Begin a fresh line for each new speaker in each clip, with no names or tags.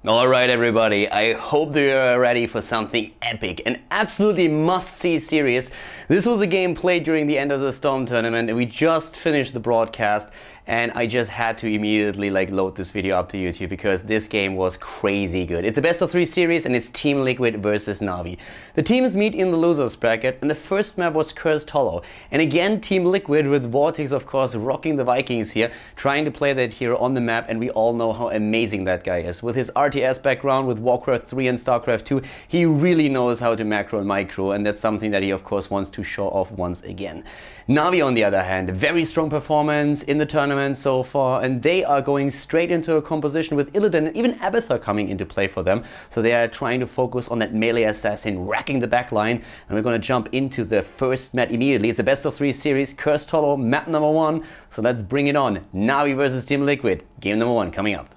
Alright everybody, I hope that you're ready for something epic, an absolutely must-see series. This was a game played during the End of the Storm tournament and we just finished the broadcast and I just had to immediately load this video up to YouTube because this game was crazy good. It's a best of 3 series and it's TeamLiquid versus NaVi. The teams meet in the losers bracket and the first map was Cursed Hollow. And again TeamLiquid with Vortex of course rocking the Vikings here, trying to play that hero on the map, and we all know how amazing that guy is. With his RTS background with Warcraft 3 and StarCraft 2, he really knows how to macro and micro, and that's something that he of course wants to show off once again. NaVi on the other hand, a very strong performance in the tournament so far, and they are going straight into a composition with Illidan and even Abathur coming into play for them. So they are trying to focus on that melee assassin, racking the backline, and we're going to jump into the first map immediately. It's a best of 3 series, Cursed Hollow, map number 1. So let's bring it on. NaVi versus TeamLiquid, game number 1 coming up.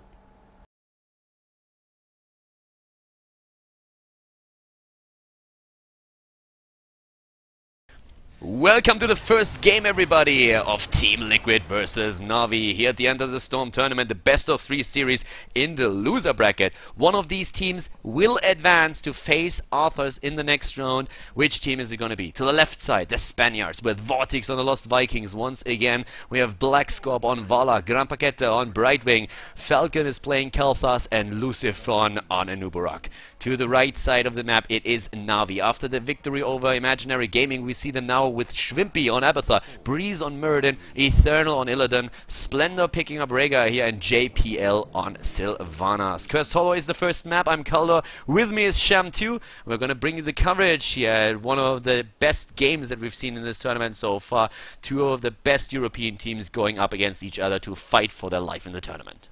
Welcome to the first game, everybody, of TeamLiquid versus NaVi here at the End of the Storm tournament, the best of 3 series in the loser bracket. One of these teams will advance to face Abathurs in the next round. Which team is it going to be? To the left side, the Spaniards with Vortex on the Lost Vikings once again. We have Blackscorp on Vala, Gran Paqueta on Brightwing, Falcon is playing Khaldor, and Lucifron on Anubarak. To the right side of the map, it is NaVi. After the victory over Imaginary Gaming, we see them now with Schwimpy on Abathur, Breeze on Muradin, Eternal on Illidan, Splendor picking up Rhaegar here, and JPL on Sylvanas. Cursed Hollow is the first map. I'm Khaldor. With me is Sham2. We're going to bring you the coverage here. One of the best games that we've seen in this tournament so far. 2 of the best European teams going up against each other to fight for their life in the tournament.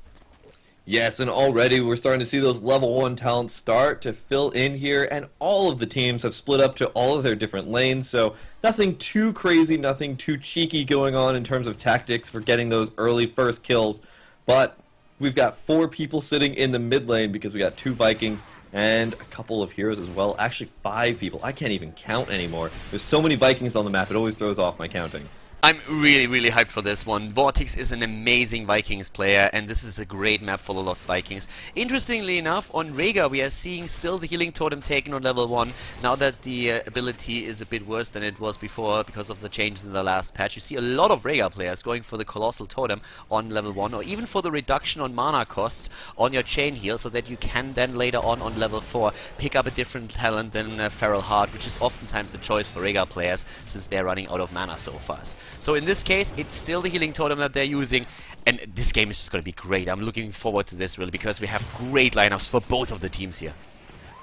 Yes, and already we're starting to see those level 1 talents start to fill in here, and all of the teams have split up to all of their different lanes, so nothing too crazy, nothing too cheeky going on in terms of tactics for getting those early first kills. But we've got 4 people sitting in the mid lane because we got 2 Vikings and a couple of heroes as well. Actually 5 people. I can't even count anymore. There's so many Vikings on the map, it always throws off my counting.
I'm really hyped for this one. Vortex is an amazing Vikings player, and this is a great map for the Lost Vikings. Interestingly enough, on Rhaegar we are seeing still the healing totem taken on level 1. Now that the ability is a bit worse than it was before because of the changes in the last patch, you see a lot of Rhaegar players going for the Colossal Totem on level 1, or even for the reduction on mana costs on your chain heal, so that you can then later on level 4 pick up a different talent than Feral Heart, which is oftentimes the choice for Rhaegar players since they're running out of mana so fast. So in this case, it's still the healing totem that they're using, and this game is just going to be great. I'm looking forward to this really because we have great lineups for both of the teams here.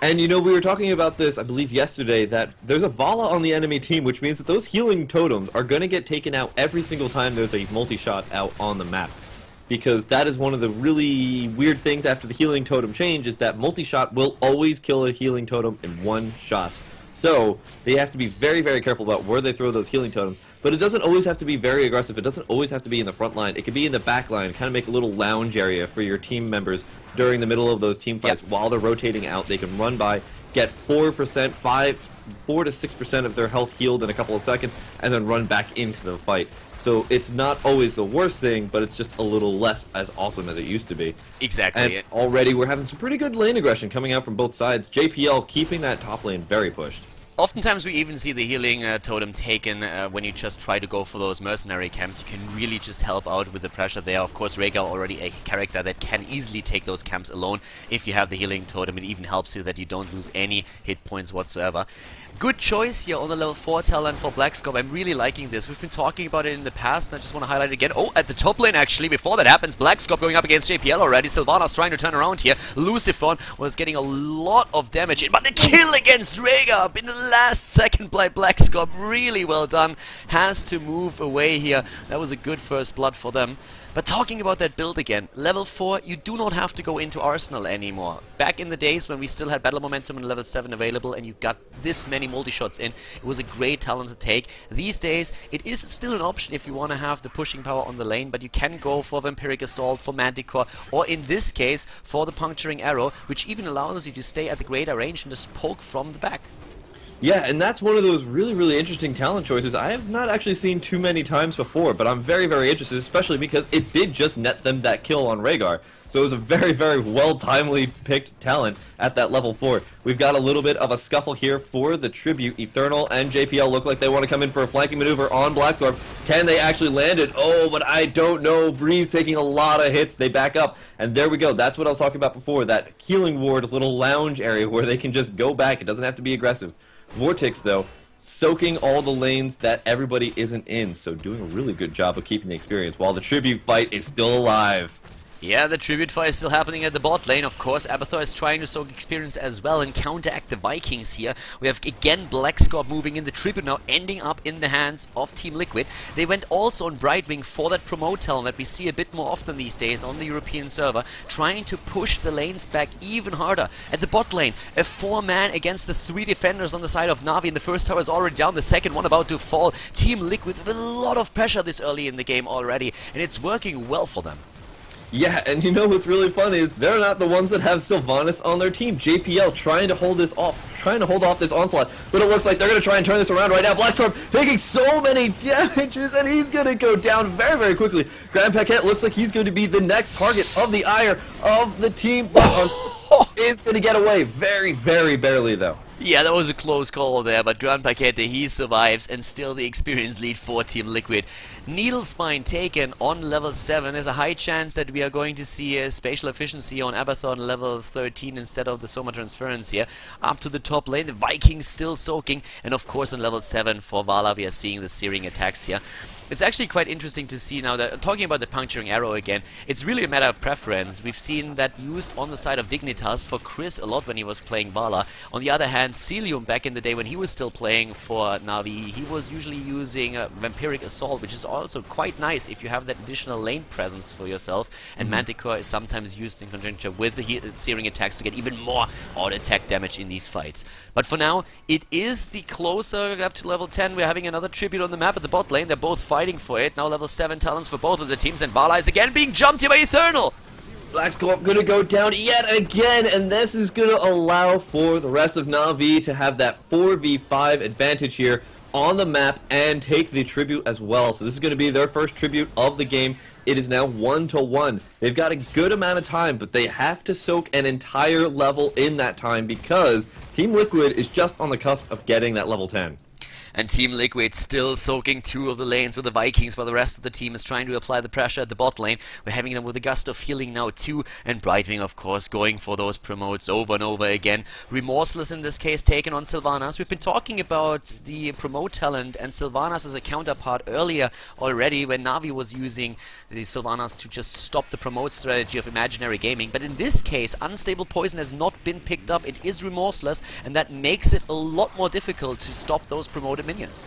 And you know, we were talking about this, I believe yesterday, that there's a Vala on the enemy team, which means that those healing totems are going to get taken out every single time there's a multi-shot out on the map. Because that is one of the really weird things after the healing totem change, is that multi-shot will always kill a healing totem in one shot. So they have to be very careful about where they throw those healing totems. But it doesn't always have to be very aggressive. It doesn't always have to be in the front line. It could be in the back line, kind of make a little lounge area for your team members during the middle of those team fights. Yep. While they're rotating out, they can run by, get 4% to 6% of their health healed in a couple of seconds, and then run back into the fight. So it's not always the worst thing, but it's just a little less as awesome as it used to be.
Exactly.
And already we're having some pretty good lane aggression coming out from both sides. JPL keeping that top lane very pushed.
Oftentimes we even see the healing totem taken when you just try to go for those mercenary camps. You can really just help out with the pressure there. Of course, Rhaegar already a character that can easily take those camps alone. If you have the healing totem, it even helps you that you don't lose any hit points whatsoever. Good choice here on the level 4 talent for Blackscorp. I'm really liking this. We've been talking about it in the past, and I just want to highlight it again. Oh, at the top lane, actually, before that happens, Blackscorp going up against JPL already. Sylvanas trying to turn around here. Lucifron was getting a lot of damage in, but the kill against Rhaegar in the last second by Blackscorp. Really well done. Has to move away here. That was a good first blood for them. But talking about that build again, level 4, you do not have to go into Arsenal anymore. Back in the days when we still had Battle Momentum and level 7 available and you got this many multi-shots in, it was a great talent to take. These days, it is still an option if you want to have the pushing power on the lane, but you can go for Vampiric Assault, for Manticore, or in this case, for the Puncturing Arrow, which even allows you to stay at the greater range and just poke from the back.
Yeah, and that's one of those really, really interesting talent choices I have not actually seen too many times before, but I'm very, very interested, especially because it did just net them that kill on Rhaegar. So it was a very, very well-timely picked talent at that level 4. We've got a little bit of a scuffle here for the Tribute. Eternal and JPL look like they want to come in for a flanking maneuver on Blackscorp. Can they actually land it? Oh, but I don't know. Breeze taking a lot of hits. They back up, and there we go. That's what I was talking about before, that healing ward little lounge area where they can just go back. It doesn't have to be aggressive. Vortex, though, soaking all the lanes that everybody isn't in, so doing a really good job of keeping the experience while the Tribute fight is still alive.
Yeah, the Tribute fight is still happening at the bot lane. Of course, Abathur is trying to soak experience as well and counteract the Vikings here. We have again Blackscorp moving in. The Tribute now ending up in the hands of TeamLiquid. They went also on Brightwing for that promote talent that we see a bit more often these days on the European server, trying to push the lanes back even harder. At the bot lane, a 4-man against the 3 defenders on the side of NaVi, and the first tower is already down, the second one about to fall. TeamLiquid with a lot of pressure this early in the game already, and it's working well for them.
Yeah, and you know what's really funny is they're not the ones that have Sylvanas on their team. JPL trying to hold off this onslaught, but it looks like they're going to try and turn this around right now. Blackscorp taking so many damages, and he's going to go down very, very quickly. Grand Paquette looks like he's going to be the next target of the ire of the team, but is going to get away very, very barely, though.
Yeah, that was a close call there, but Grand Paquette, he survives, and still the experience lead for TeamLiquid. Needle Spine taken on level 7. There's a high chance that we are going to see a spatial efficiency on Abathur on level 13 instead of the Soma Transference here. Up to the top lane, the Vikings still soaking, and of course on level 7 for Vala we are seeing the searing attacks here. It's actually quite interesting to see now that, talking about the puncturing arrow again, it's really a matter of preference. We've seen that used on the side of Dignitas for Chris a lot when he was playing Vala. On the other hand, Celium back in the day when he was still playing for NaVi, he was usually using Vampiric Assault, which is also quite nice if you have that additional lane presence for yourself. And Manticore is sometimes used in conjunction with the searing attacks to get even more auto-attack damage in these fights. But for now, it is the closer up to level 10. We're having another Tribute on the map at the bot lane. They're both fighting for it. Now level 7 talents for both of the teams, and Vala is again being jumped here by Eternal.
Blackscorp gonna go down yet again, and this is gonna allow for the rest of NaVi to have that 4v5 advantage here on the map and take the Tribute as well. So this is gonna be their first Tribute of the game. It is now 1-1. They've got a good amount of time, but they have to soak an entire level in that time because TeamLiquid is just on the cusp of getting that level 10.
And TeamLiquid still soaking 2 of the lanes with the Vikings, while the rest of the team is trying to apply the pressure at the bot lane. We're having them with a gust of healing now too, and Brightwing of course going for those promotes over and over again. Remorseless in this case taken on Sylvanas. We've been talking about the promote talent and Sylvanas as a counterpart earlier already when NaVi was using the Sylvanas to just stop the promote strategy of Imaginary Gaming. But in this case, Unstable Poison has not been picked up. It is Remorseless, and that makes it a lot more difficult to stop those promoted minions.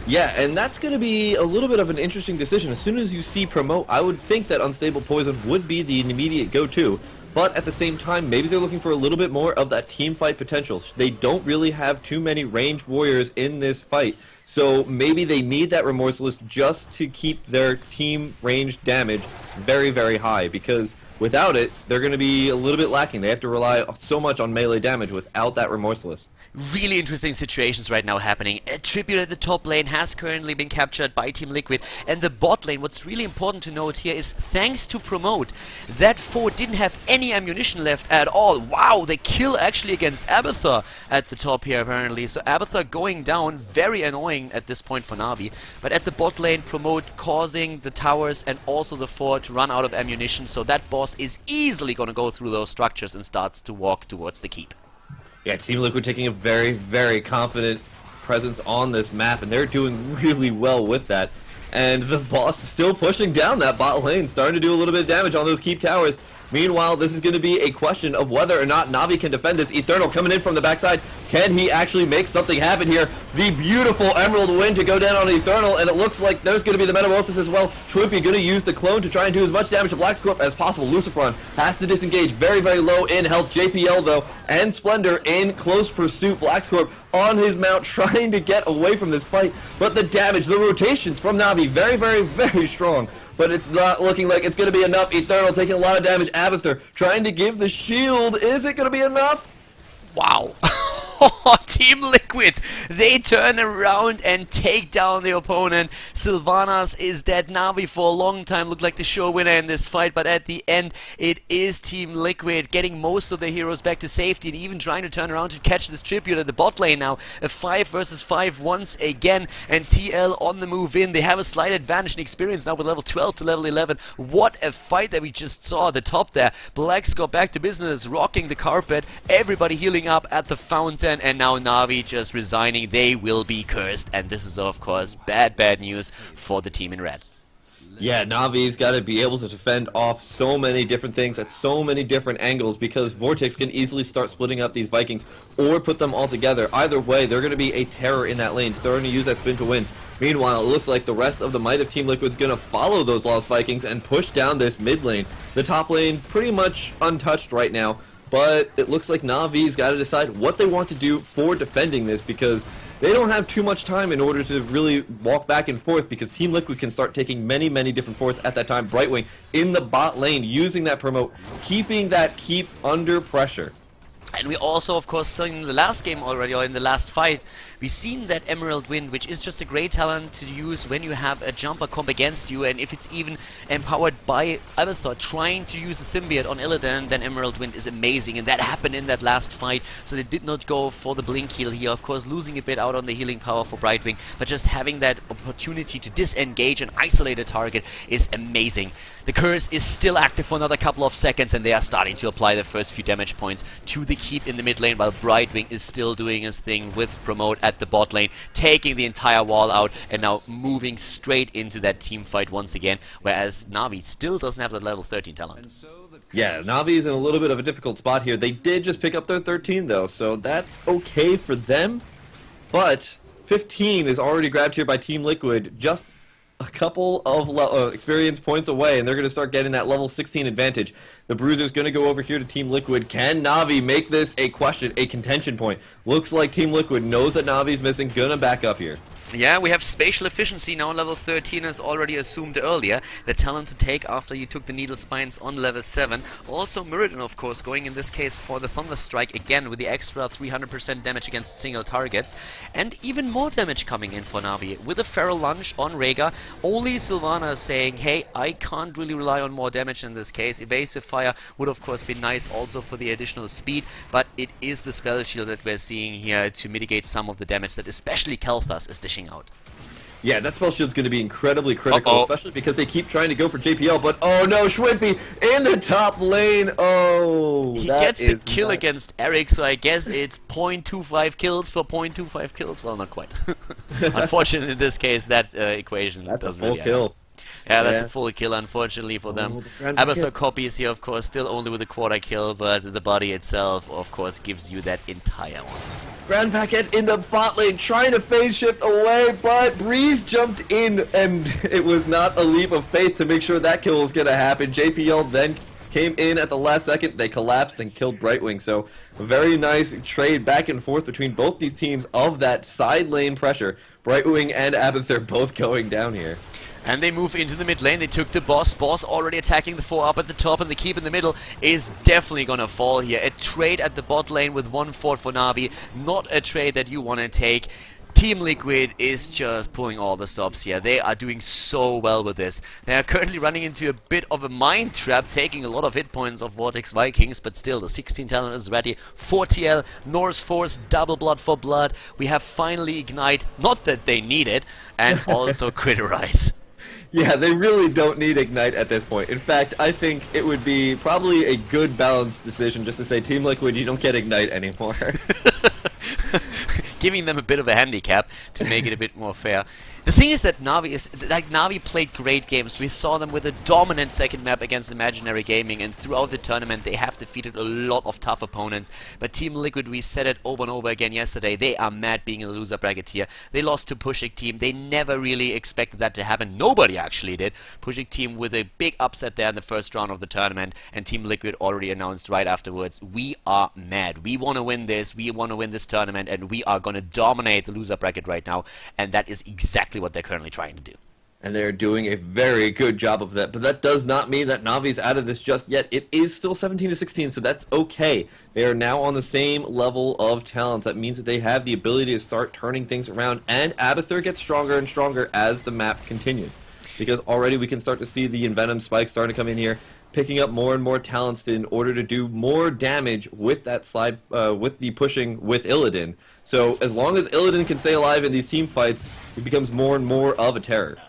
Yeah, and that's going to be a little bit of an interesting decision. As soon as you see promote, I would think that Unstable Poison would be the immediate go-to, but at the same time, maybe they're looking for a little bit more of that team fight potential. They don't really have too many ranged warriors in this fight, so maybe they need that Remorseless just to keep their team ranged damage very, very high, because without it, they're going to be a little bit lacking. They have to rely so much on melee damage without that Remorseless.
Really interesting situations right now happening. A Tribute at the top lane has currently been captured by TeamLiquid, and the bot lane, what's really important to note here is thanks to Promote, that foe didn't have any ammunition left at all. Wow, they kill actually against Abathur at the top here apparently. So Abathur going down, very annoying at this point for NaVi. But at the bot lane, Promote causing the towers and also the fort to run out of ammunition, so that boss is easily going to go through those structures and starts to walk towards the keep.
Yeah, TeamLiquid taking a very, very confident presence on this map, and they're doing really well with that. And the boss is still pushing down that bot lane, starting to do a little bit of damage on those keep towers. Meanwhile, this is going to be a question of whether or not NaVi can defend this. Eternal coming in from the backside. Can he actually make something happen here? The beautiful Emerald Wind to go down on Eternal, and it looks like there's going to be the Metamorphosis as well. Twimpy going to use the clone to try and do as much damage to Blackscorp as possible. Lucifron has to disengage, very, very low in health. JPL, though, and Splendor in close pursuit. Blackscorp on his mount trying to get away from this fight, but the damage, the rotations from NaVi, very, very, very strong. But it's not looking like it's going to be enough. Eternal taking a lot of damage. Abathur trying to give the shield. Is it going to be enough?
Wow. TeamLiquid TeamLiquid, they turn around and take down the opponent. Sylvanas is dead. NaVi for a long time looked like the sure winner in this fight, but at the end it is TeamLiquid getting most of their heroes back to safety and even trying to turn around to catch this tribute at the bot lane now. A 5 versus 5 once again, and TL on the move in. They have a slight advantage in experience now with level 12 to level 11. What a fight that we just saw at the top there. Blacks got back to business, rocking the carpet, everybody healing up at the fountain, and now NaVi just resigning. They will be cursed, and this is of course bad news for the team in red.
Yeah, NaVi's got to be able to defend off so many different things at so many different angles, because Vortex can easily start splitting up these Vikings or put them all together. Either way, they're going to be a terror in that lane. So they're going to use that spin to win. Meanwhile, it looks like the rest of the might of TeamLiquid's going to follow those Lost Vikings and push down this mid lane. The top lane pretty much untouched right now, but it looks like NaVi's got to decide what they want to do for defending this, because they don't have too much time in order to really walk back and forth, because TeamLiquid can start taking many different forts at that time. Brightwing in the bot lane, using that promote, keeping that keep under pressure.
And we also, of course, saw in the last game already, or in the last fight, we've seen that Emerald Wind, which is just a great talent to use when you have a jumper comp against you, and if it's even empowered by Abathur trying to use the symbiote on Illidan, then Emerald Wind is amazing, and that happened in that last fight. So they did not go for the blink heal here, of course losing a bit out on the healing power for Brightwing, but just having that opportunity to disengage and isolate a target is amazing. The curse is still active for another couple of seconds, and they are starting to apply the first few damage points to the keep in the mid lane, while Brightwing is still doing his thing with promote at the bot lane, taking the entire wall out and now moving straight into that team fight once again, whereas NaVi still doesn't have that level 13 talent.
Yeah, NaVi's in a little bit of a difficult spot here. They did just pick up their 13 though, so that's okay for them, but 15 is already grabbed here by TeamLiquid, just a couple of experience points away, and they're going to start getting that level 16 advantage. The Bruiser's going to go over here to TeamLiquid. Can NaVi make this a question, a contention point? Looks like TeamLiquid knows that NaVi's missing, gonna back up here.
Yeah, we have spatial efficiency now on level 13, as already assumed earlier. The talent to take after you took the needle spines on level 7. Also Mirrodin, of course, going in this case for the Thunder Strike again with the extra 300% damage against single targets. And even more damage coming in for NaVi with a Feral Lunge on Rhaegar. Only Sylvana saying, hey, I can't really rely on more damage in this case. Evasive Fire would of course be nice also for the additional speed, but it is the Spell Shield that we're seeing here to mitigate some of the damage that especially Kalthas is dishing out.
Yeah, that spell shield's going to be incredibly critical, especially because they keep trying to go for JPL, but oh no, Schwimpy in the top lane, oh,
he gets the kill against Eric, so I guess it's 0.25 kills for 0.25 kills, well, not quite. Unfortunately in this case, that equation
that's
doesn't
a full
really
kill.
Yeah, that's a full kill, unfortunately for them. Abathur copies here, of course, still only with a quarter kill, but the body itself, of course, gives you that entire one.
Grand Packet in the bot lane, trying to phase shift away, but Breeze jumped in, and it was not a leap of faith to make sure that kill was going to happen. JPL then came in at the last second, they collapsed and killed Brightwing, so a very nice trade back and forth between both these teams of that side lane pressure. Brightwing and Abathur both going down here.
And they move into the mid lane. They took the boss. Boss already attacking the 4 up at the top, and the keep in the middle is definitely gonna fall here. A trade at the bot lane with 1 fort for NaVi. Not a trade that you want to take. TeamLiquid is just pulling all the stops here. They are doing so well with this. They are currently running into a bit of a mind trap, taking a lot of hit points of Vortex Vikings, but still the 16 talent is ready. 4TL, Norse Force, double blood for blood. We have finally Ignite, not that they need it, and also Criterize.
Yeah, they really don't need Ignite at this point. In fact, I think it would be probably a good balanced decision just to say, TeamLiquid, you don't get Ignite anymore.
Giving them a bit of a handicap to make it a bit more fair. The thing is that NaVi played great games. We saw them with a dominant second map against Imaginary Gaming, and throughout the tournament they have defeated a lot of tough opponents. But TeamLiquid, we said it over and over again yesterday, they are mad being in the loser bracket here. They lost to Pushik Team. They never really expected that to happen. Nobody actually did. Pushik Team with a big upset there in the first round of the tournament, and TeamLiquid already announced right afterwards, we are mad. We want to win this. We want to win this tournament, and we are going to dominate the loser bracket right now. And that is exactly what they're currently trying to do.
And they're doing a very good job of that. But that does not mean that Navi's out of this just yet. It is still 17-16, so that's okay. They are now on the same level of talents. That means that they have the ability to start turning things around. And Abathur gets stronger and stronger as the map continues. Because already we can start to see the Envenom spikes starting to come in here, picking up more and more talents in order to do more damage with that slide, with the pushing with Illidan. So as long as Illidan can stay alive in these team fights, he becomes more and more of a terror.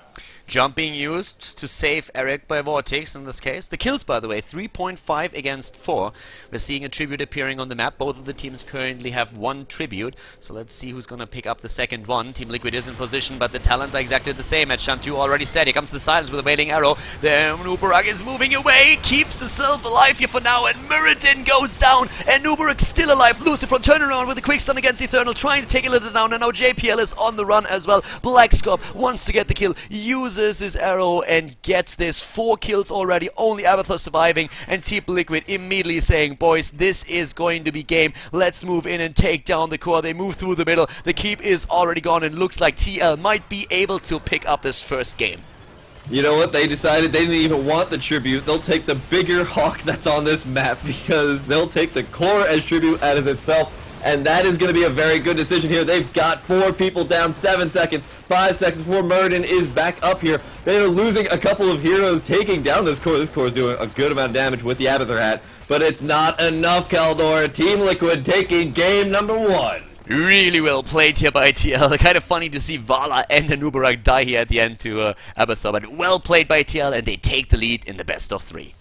Jump being used to save Eric by Vortex in this case. The kills, by the way, 3.5 against 4. We're seeing a tribute appearing on the map. Both of the teams currently have 1 tribute. So let's see who's going to pick up the second one. TeamLiquid is in position, but the talents are exactly the same. As Shantu already said, here comes the silence with a wailing arrow. There, Nubarak is moving away, keeps himself alive here for now, and Muradin goes down, and Nubarak's still alive. Lucifer turn around with a quick stun against Eternal, trying to take a little down, and now JPL is on the run as well. Blackscorp wants to get the kill, uses his arrow and gets this. 4 kills already, only Abathur surviving, and TeamLiquid immediately saying, boys, this is going to be game. Let's move in and take down the core. They move through the middle. The keep is already gone, and looks like TL might be able to pick up this first game.
You know what? They decided they didn't even want the tribute. They'll take the bigger hawk that's on this map because they'll take the core as tribute as itself. And that is going to be a very good decision here. They've got 4 people down, 7 seconds, 5 seconds before Muradin is back up here. They are losing a couple of heroes taking down this core. This core is doing a good amount of damage with the Abathur hat, but it's not enough, Khaldor. TeamLiquid taking game number 1.
Really well played here by TL. Kind of funny to see Vala and the Nubarak die here at the end to Abathur, but well played by TL, and they take the lead in the best of 3.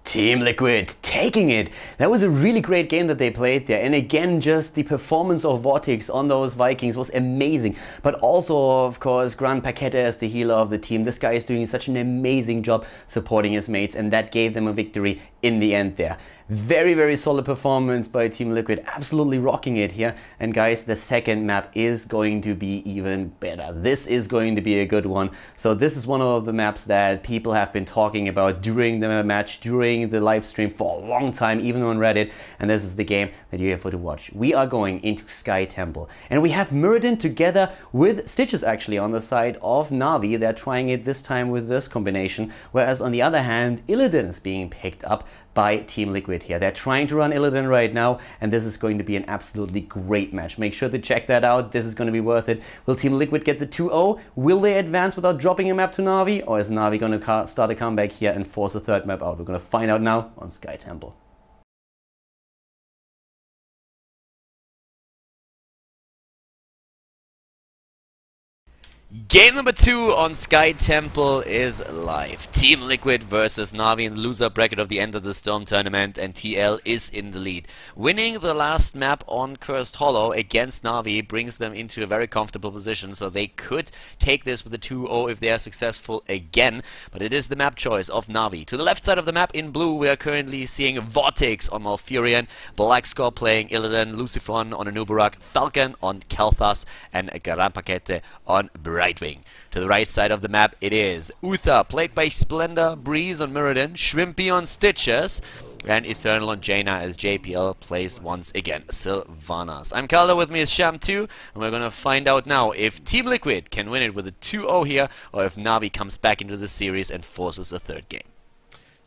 TeamLiquid taking it. That was a really great game that they played there, and again, just the performance of Vortex on those Vikings was amazing. But also, of course, Gran Paquete as the healer of the team. This guy is doing such an amazing job supporting his mates, and that gave them a victory in the end there. Very, very solid performance by TeamLiquid, absolutely rocking it here. And guys, the second map is going to be even better. This is going to be a good one. So this is one of the maps that people have been talking about during the match, during the live stream for a long time, even on Reddit. And this is the game that you're here for to watch. We are going into Sky Temple, and we have Muradin together with Stitches actually on the side of NaVi. They're trying it this time with this combination, whereas on the other hand, Illidan is being picked up by TeamLiquid here. They're trying to run Illidan right now, and this is going to be an absolutely great match. Make sure to check that out. This is going to be worth it. Will TeamLiquid get the 2-0? Will they advance without dropping a map to NaVi? Or is NaVi going to start a comeback here and force a third map out? We're going to find out now on Sky Temple.
Game number 2 on Sky Temple is live. TeamLiquid versus NaVi in the loser bracket of the End of the Storm tournament, and TL is in the lead. Winning the last map on Cursed Hollow against NaVi brings them into a very comfortable position, so they could take this with a 2-0 if they are successful again, but it is the map choice of NaVi. To the left side of the map in blue, we are currently seeing Vortex on Malfurion, Blackscorp playing Illidan, Lucifron on Anubarak, Falcon on Kel'Thas, and Gran Paquete on Brightwing. To the right side of the map it is Uther, played by Splendor, Breeze on Muradin, Shrimpy on Stitches, and Eternal on Jaina as JPL plays once again Sylvanas. I'm Khaldor, with me is Sham2, and we're gonna find out now if TeamLiquid can win it with a 2-0 here, or if NaVi comes back into the series and forces a third game.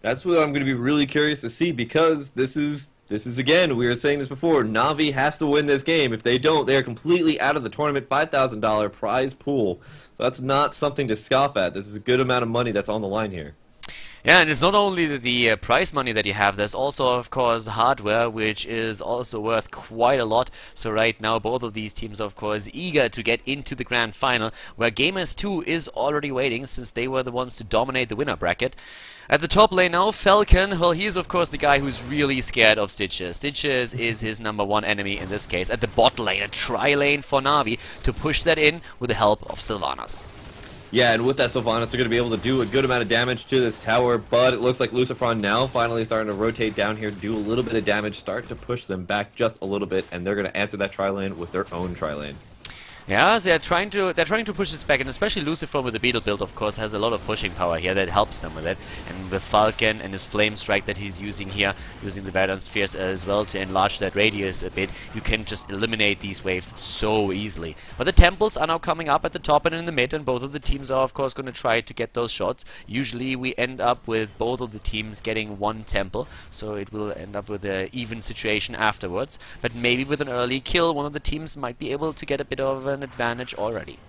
That's what I'm going to be really curious to see, because this is again, we were saying this before, NaVi has to win this game. If they don't, they are completely out of the tournament $5,000 prize pool. So that's not something to scoff at. This is a good amount of money that's on the line here.
Yeah, and it's not only the prize money that you have, there's also, of course, hardware, which is also worth quite a lot. So right now, both of these teams, of course, eager to get into the grand final, where Gamers 2 is already waiting, since they were the ones to dominate the winner bracket. At the top lane now, Falcon, well, he's of course the guy who's really scared of Stitches. Stitches is his #1 enemy in this case. At the bot lane, a tri-lane for NaVi to push that in with the help of Sylvanas.
Yeah, and with that Sylvanas, they're going to be able to do a good amount of damage to this tower, but it looks like Lucifron now finally starting to rotate down here, do a little bit of damage, start to push them back just a little bit, and they're going to answer that tri-lane with their own tri-lane.
Yeah, they're trying to push this back, and especially Lucifer with the Beetle build, of course, has a lot of pushing power here that helps them with it. And with Falcon and his Flame Strike that he's using here, using the Verdant Spheres as well to enlarge that radius a bit, you can just eliminate these waves so easily. But the temples are now coming up at the top and in the mid, and both of the teams are of course going to try to get those shots. Usually we end up with both of the teams getting one temple, so it will end up with an even situation afterwards. But maybe with an early kill, one of the teams might be able to get a bit of an advantage already.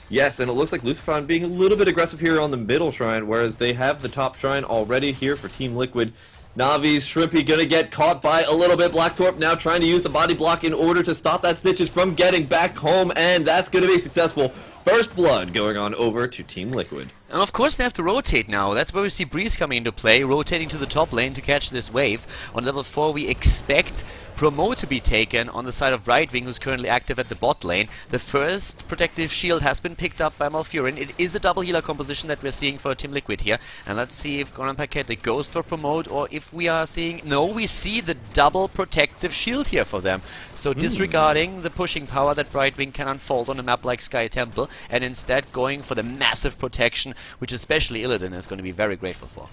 Yes, and it looks like Lucifer being a little bit aggressive here on the middle shrine, whereas they have the top shrine already here for TeamLiquid. NaVi's Shrimpy gonna get caught by a little bit. Blackthorpe now trying to use the body block in order to stop that Stitches from getting back home, and that's gonna be successful. First blood going on over to TeamLiquid.
And of course they have to rotate now. That's where we see Breeze coming into play, rotating to the top lane to catch this wave. On level 4 we expect Promo to be taken on the side of Brightwing, who's currently active at the bot lane. The first protective shield has been picked up by Malfurion. It is a double healer composition that we're seeing for TeamLiquid here. And let's see if Grand Paquette goes for promote, or if we are seeing... No, we see the double protective shield here for them. So disregarding the pushing power that Brightwing can unfold on a map like Sky Temple, and instead going for the massive protection, which especially Illidan is going to be very grateful for.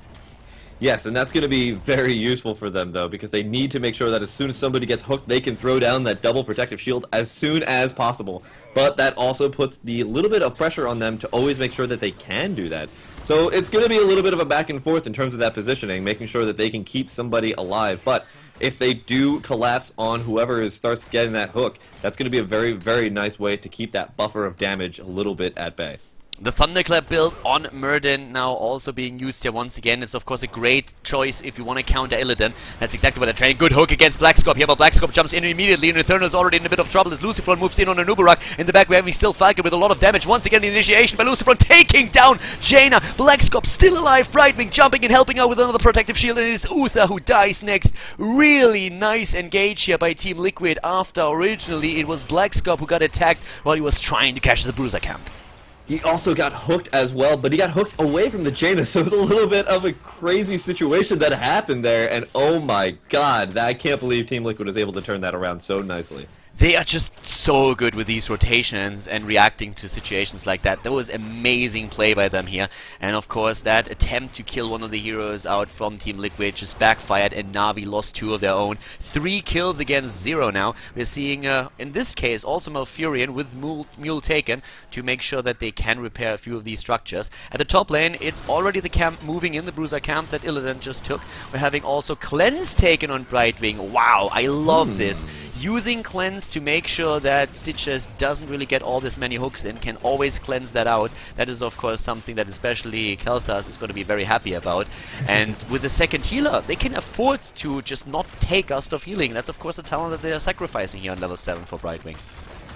Yes, and that's going to be very useful for them, though, because they need to make sure that as soon as somebody gets hooked, they can throw down that double protective shield as soon as possible. But that also puts the little bit of pressure on them to always make sure that they can do that. So it's going to be a little bit of a back and forth in terms of that positioning, making sure that they can keep somebody alive. But if they do collapse on whoever starts getting that hook, that's going to be a very, very nice way to keep that buffer of damage a little bit at bay.
The Thunderclap build on Murden now also being used here once again. It's of course a great choice if you want to counter Illidan. That's exactly what they're trying. Good hook against Blackscorp here, but Blackscorp jumps in immediately, and Eternal's already in a bit of trouble as Lucifer moves in on a Nubarak. In the back we're having still Falcon with a lot of damage. Once again the initiation by Lucifer taking down Jaina. Blackscorp still alive, Brightwing jumping and helping out with another protective shield, and it is Uther who dies next. Really nice engage here by TeamLiquid after originally it was Blackscorp who got attacked while he was trying to catch the Bruiser camp.
He also got hooked as well, but he got hooked away from the Jaina, so it was a little bit of a crazy situation that happened there, and oh my god, I can't believe TeamLiquid was able to turn that around so nicely.
They are just so good with these rotations and reacting to situations like that. That was amazing play by them here. And of course that attempt to kill one of the heroes out from TeamLiquid just backfired, and NaVi lost 2 of their own. 3 kills against 0 now. We're seeing, in this case, also Malfurion with Mule taken to make sure that they can repair a few of these structures. At the top lane, it's already the camp moving in, the Bruiser camp that Illidan just took. We're having also Cleanse taken on Brightwing. Wow, I love this. Using Cleanse to make sure that Stitches doesn't really get all this many hooks in, can always cleanse that out. That is of course something that especially Khaldor is going to be very happy about. And with the second healer, they can afford to just not take Gust of Healing. That's of course a talent that they are sacrificing here on level 7 for Brightwing.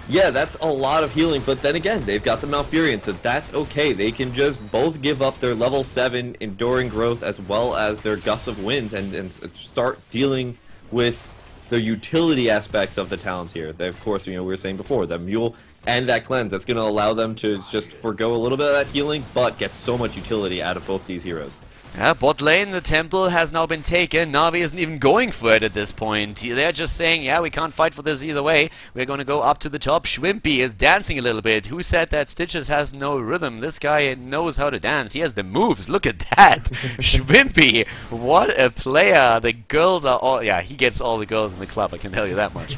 Yeah, that's a lot of healing, but then again, they've got the Malfurion, so that's okay. They can just both give up their level 7 Enduring Growth as well as their Gust of Winds and start dealing with the utility aspects of the talents here. They, of course, you know, we were saying before, the Mule and that Cleanse, that's going to allow them to just forgo a little bit of that healing, but get so much utility out of both these heroes.
Yeah, bot lane, the temple has now been taken. NaVi isn't even going for it at this point. They're just saying, yeah, we can't fight for this either way. We're going to go up to the top. Shrimpy is dancing a little bit. Who said that Stitches has no rhythm? This guy knows how to dance. He has the moves. Look at that. Shrimpy, what a player. The girls are all... Yeah, he gets all the girls in the club, I can tell you that much.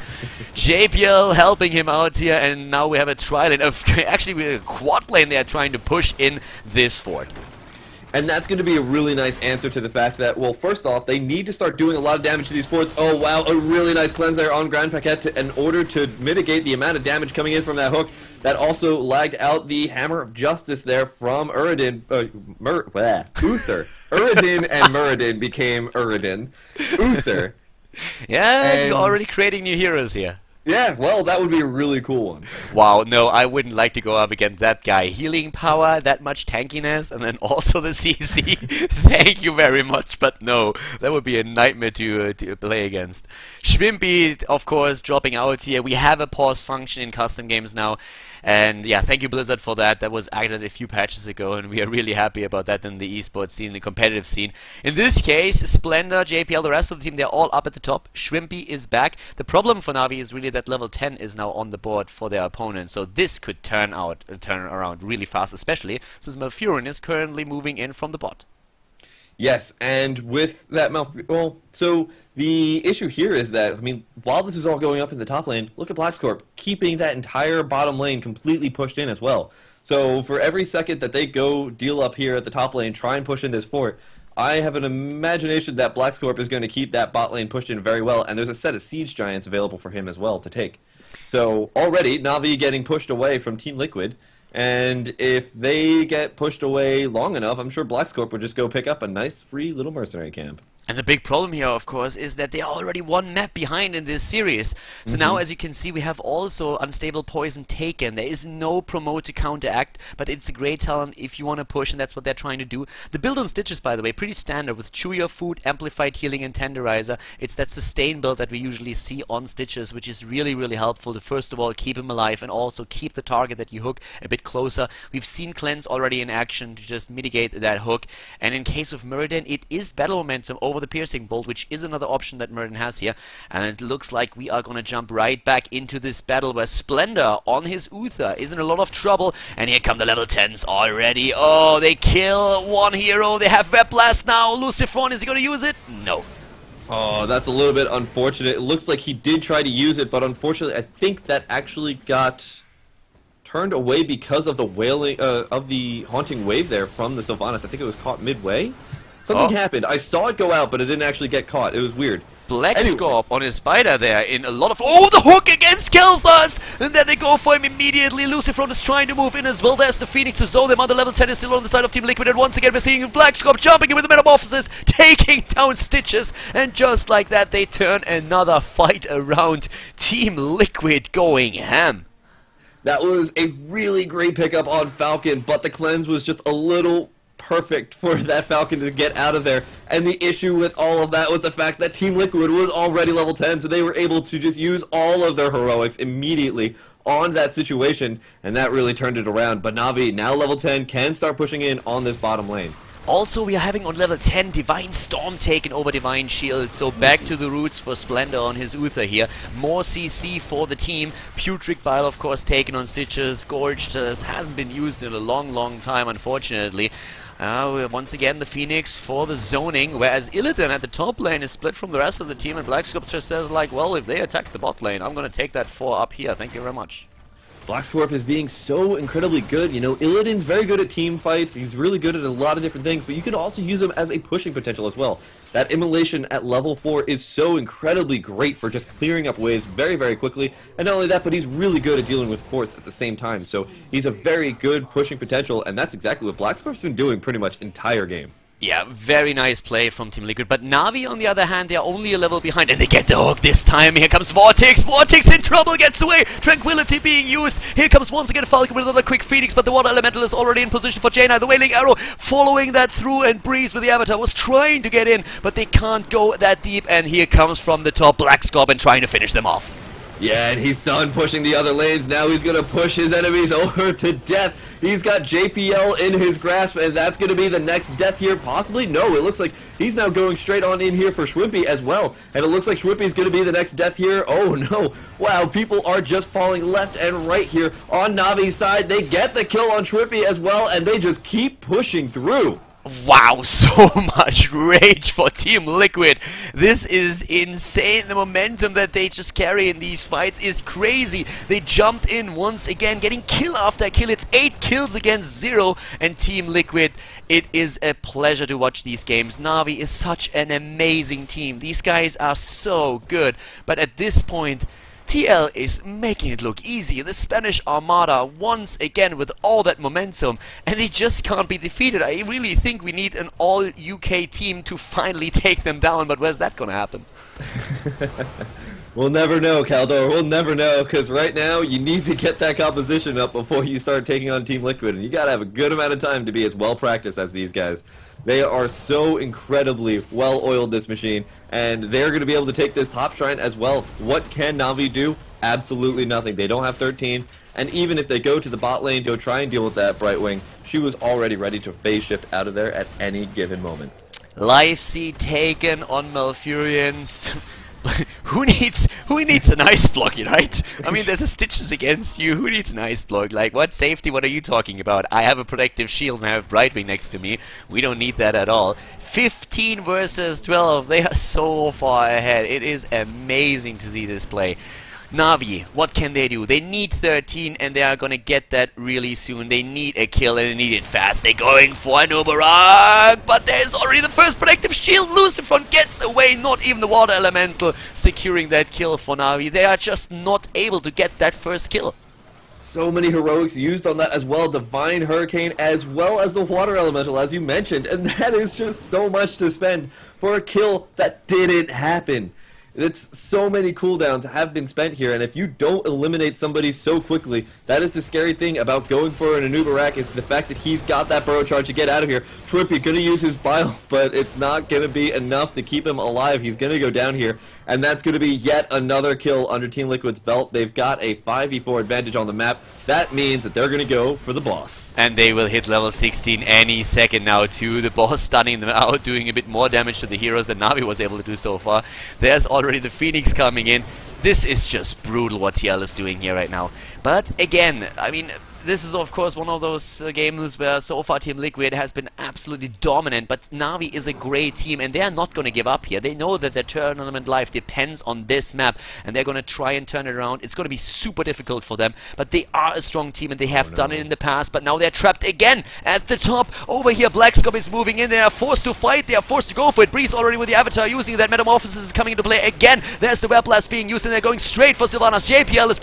JPL helping him out here, and now we have a tri-lane. Actually, we have a quad lane they are trying to push in this fort.
And that's going to be a really nice answer to the fact that, well, first off, they need to start doing a lot of damage to these forts. Oh, wow, a really nice cleanse there on Grand Paquette in order to mitigate the amount of damage coming in from that hook. That also lagged out the Hammer of Justice there from Uridin. Uther. Uridin and Muradin became Uridin. Uther.
Yeah, you're already creating new heroes here.
Yeah, well, that would be a really cool one.
Wow, no, I wouldn't like to go up against that guy. Healing power, that much tankiness, and then also the CC. Thank you very much, but no, that would be a nightmare to play against. Shrimpy, of course, dropping out here. We have a pause function in custom games now. And yeah, thank you Blizzard for that. That was added a few patches ago, and we are really happy about that in the esports scene, the competitive scene. In this case, Splendor, JPL, the rest of the team, they're all up at the top. Shrimpy is back. The problem for NaVi is really that level 10 is now on the board for their opponent, so this could turn around really fast, especially since Malfurion is currently moving in from the bot.
Yes, and with that so the issue here is that, I mean, while this is all going up in the top lane, look at Blackscorp keeping that entire bottom lane completely pushed in as well. So for every second that they go deal up here at the top lane, try and push in this fort, I have an imagination that Blackscorp is going to keep that bot lane pushed in very well, and there's a set of Siege Giants available for him as well to take. So already, NaVi getting pushed away from TeamLiquid, and if they get pushed away long enough, I'm sure Blackscorp would just go pick up a nice free little mercenary camp.
And the big problem here, of course, is that they are already one map behind in this series. So now, as you can see, we have also Unstable Poison taken. There is no promote to counteract, but it's a great talent if you want to push, and that's what they're trying to do. The build on Stitches, by the way, pretty standard with Chew Your Food, Amplified Healing, and Tenderizer. It's that sustain build that we usually see on Stitches, which is really, really helpful to, first of all, keep him alive and also keep the target that you hook a bit closer. We've seen Cleanse already in action to just mitigate that hook. And in case of Muradin, it is battle momentum over the Piercing Bolt, which is another option that Muradin has here. And it looks like we are going to jump right back into this battle where Splendor on his Uther is in a lot of trouble. And here come the level 10s already. Oh, they kill one hero. They have Web Blast now. Lucifron, is he going to use it? No.
Oh, that's a little bit unfortunate. It looks like he did try to use it, but unfortunately, I think that actually got turned away because of the wailing of the Haunting Wave there from the Sylvanas. I think it was caught midway. Something happened. I saw it go out, but it didn't actually get caught. It was weird.
Blackscorp on his spider there in a lot of... Oh, the hook against Khaldor! And then they go for him immediately. Lucifron is trying to move in as well. There's the Phoenix to zone them on the level 10 is still on the side of TeamLiquid. And once again, we're seeing Blackscorp jumping in with the Metamorphosis, taking down Stitches. And just like that, they turn another fight around. TeamLiquid going ham.
That was a really great pickup on Falcon, but the cleanse was just a little perfect for that Falcon to get out of there. And the issue with all of that was the fact that TeamLiquid was already level 10, so they were able to just use all of their heroics immediately on that situation, and that really turned it around. But NaVi, now level 10, can start pushing in on this bottom lane.
Also, we are having on level 10 Divine Storm taken over Divine Shield, so back to the roots for Splendor on his Uther here. More CC for the team. Putrid Vial, of course, taken on Stitches. Gorged hasn't been used in a long, long time, unfortunately. Once again, the Phoenix for the zoning, whereas Illidan at the top lane is split from the rest of the team, and Blackscorp just says, like, well, if they attack the bot lane, I'm going to take that 4 up here. Thank you very much.
Blackscorp is being so incredibly good. You know, Illidan's very good at team fights. He's really good at a lot of different things, but you can also use him as a pushing potential as well. That Immolation at level 4 is so incredibly great for just clearing up waves very, very quickly. And not only that, but he's really good at dealing with forts at the same time. So he's a very good pushing potential, and that's exactly what Blackscorp's been doing pretty much entire game.
Yeah, very nice play from TeamLiquid. But NaVi, on the other hand, they are only a level behind, and they get the hook this time. Here comes Vortex. Vortex in trouble, gets away. Tranquility being used. Here comes once again Falcon with another quick Phoenix, but the Water Elemental is already in position for Jaina. The Wailing Arrow following that through, and Breeze with the Abathur was trying to get in, but they can't go that deep. And here comes from the top Blackscorp and trying to finish them off.
Yeah, and he's done pushing the other lanes. Now he's going to push his enemies over to death. He's got JPL in his grasp, and that's going to be the next death here. Possibly? No, it looks like he's now going straight on in here for Schwimpy as well. And it looks like Schwimpy's going to be the next death here. Oh, no. Wow, people are just falling left and right here on NaVi's side. They get the kill on Schwimpy as well, and they just keep pushing through.
Wow, so much rage for TeamLiquid. This is insane. The momentum that they just carry in these fights is crazy. They jumped in once again, getting kill after kill. It's 8 kills against 0, and TeamLiquid, it is a pleasure to watch these games. NaVi is such an amazing team. These guys are so good, but at this point, TL is making it look easy. The Spanish Armada once again with all that momentum, and they just can't be defeated. I really think we need an all-UK team to finally take them down, but where's that gonna happen?
We'll never know, Khaldor. We'll never know, because right now you need to get that composition up before you start taking on TeamLiquid, and you gotta have a good amount of time to be as well practiced as these guys. They are so incredibly well-oiled, this machine, and they're going to be able to take this top shrine as well. What can NaVi do? Absolutely nothing. They don't have 13, and even if they go to the bot lane to try and deal with that Brightwing, she was already ready to phase shift out of there at any given moment.
Life Seed taken on Malfurion. who needs an ice block, right? I mean, there's a Stitches against you. Who needs an ice block? Like, what safety? What are you talking about? I have a protective shield and I have Brightwing next to me. We don't need that at all. 15 versus 12. They are so far ahead. It is amazing to see this play. NaVi, what can they do? They need 13 and they are gonna get that really soon. They need a kill and they need it fast. They're going for an Uberak, but there's already the first protective shield. Lucifron gets away, not even the water elemental securing that kill for NaVi. They are just not able to get that first kill.
So many heroics used on that as well. Divine Hurricane as well as the water elemental, as you mentioned, and that is just so much to spend for a kill that didn't happen. It's so many cooldowns have been spent here, and if you don't eliminate somebody so quickly, that is the scary thing about going for an Anubarak, is the fact that he's got that burrow charge to get out of here. Trippy gonna use his bile, but it's not gonna be enough to keep him alive. He's gonna go down here, and that's gonna be yet another kill under TeamLiquid's belt. They've got a 5v4 advantage on the map. That means that they're gonna go for the boss.
And they will hit level 16 any second now too. The boss stunning them out, doing a bit more damage to the heroes than NaVi was able to do so far. There's already the Phoenix coming in. This is just brutal what TL is doing here right now. But again, I mean, this is of course one of those games where so far TeamLiquid has been absolutely dominant, but NaVi is a great team and they are not going to give up here. They know that their tournament life depends on this map and they're going to try and turn it around. It's going to be super difficult for them, but they are a strong team and they have done it in the past, but now they're trapped again at the top. Over here Blackscope is moving in, they are forced to fight, they are forced to go for it. Breeze already with the Abathur using that metamorphosis is coming into play again. There's the web blast being used and they're going straight for Sylvanas. JPL is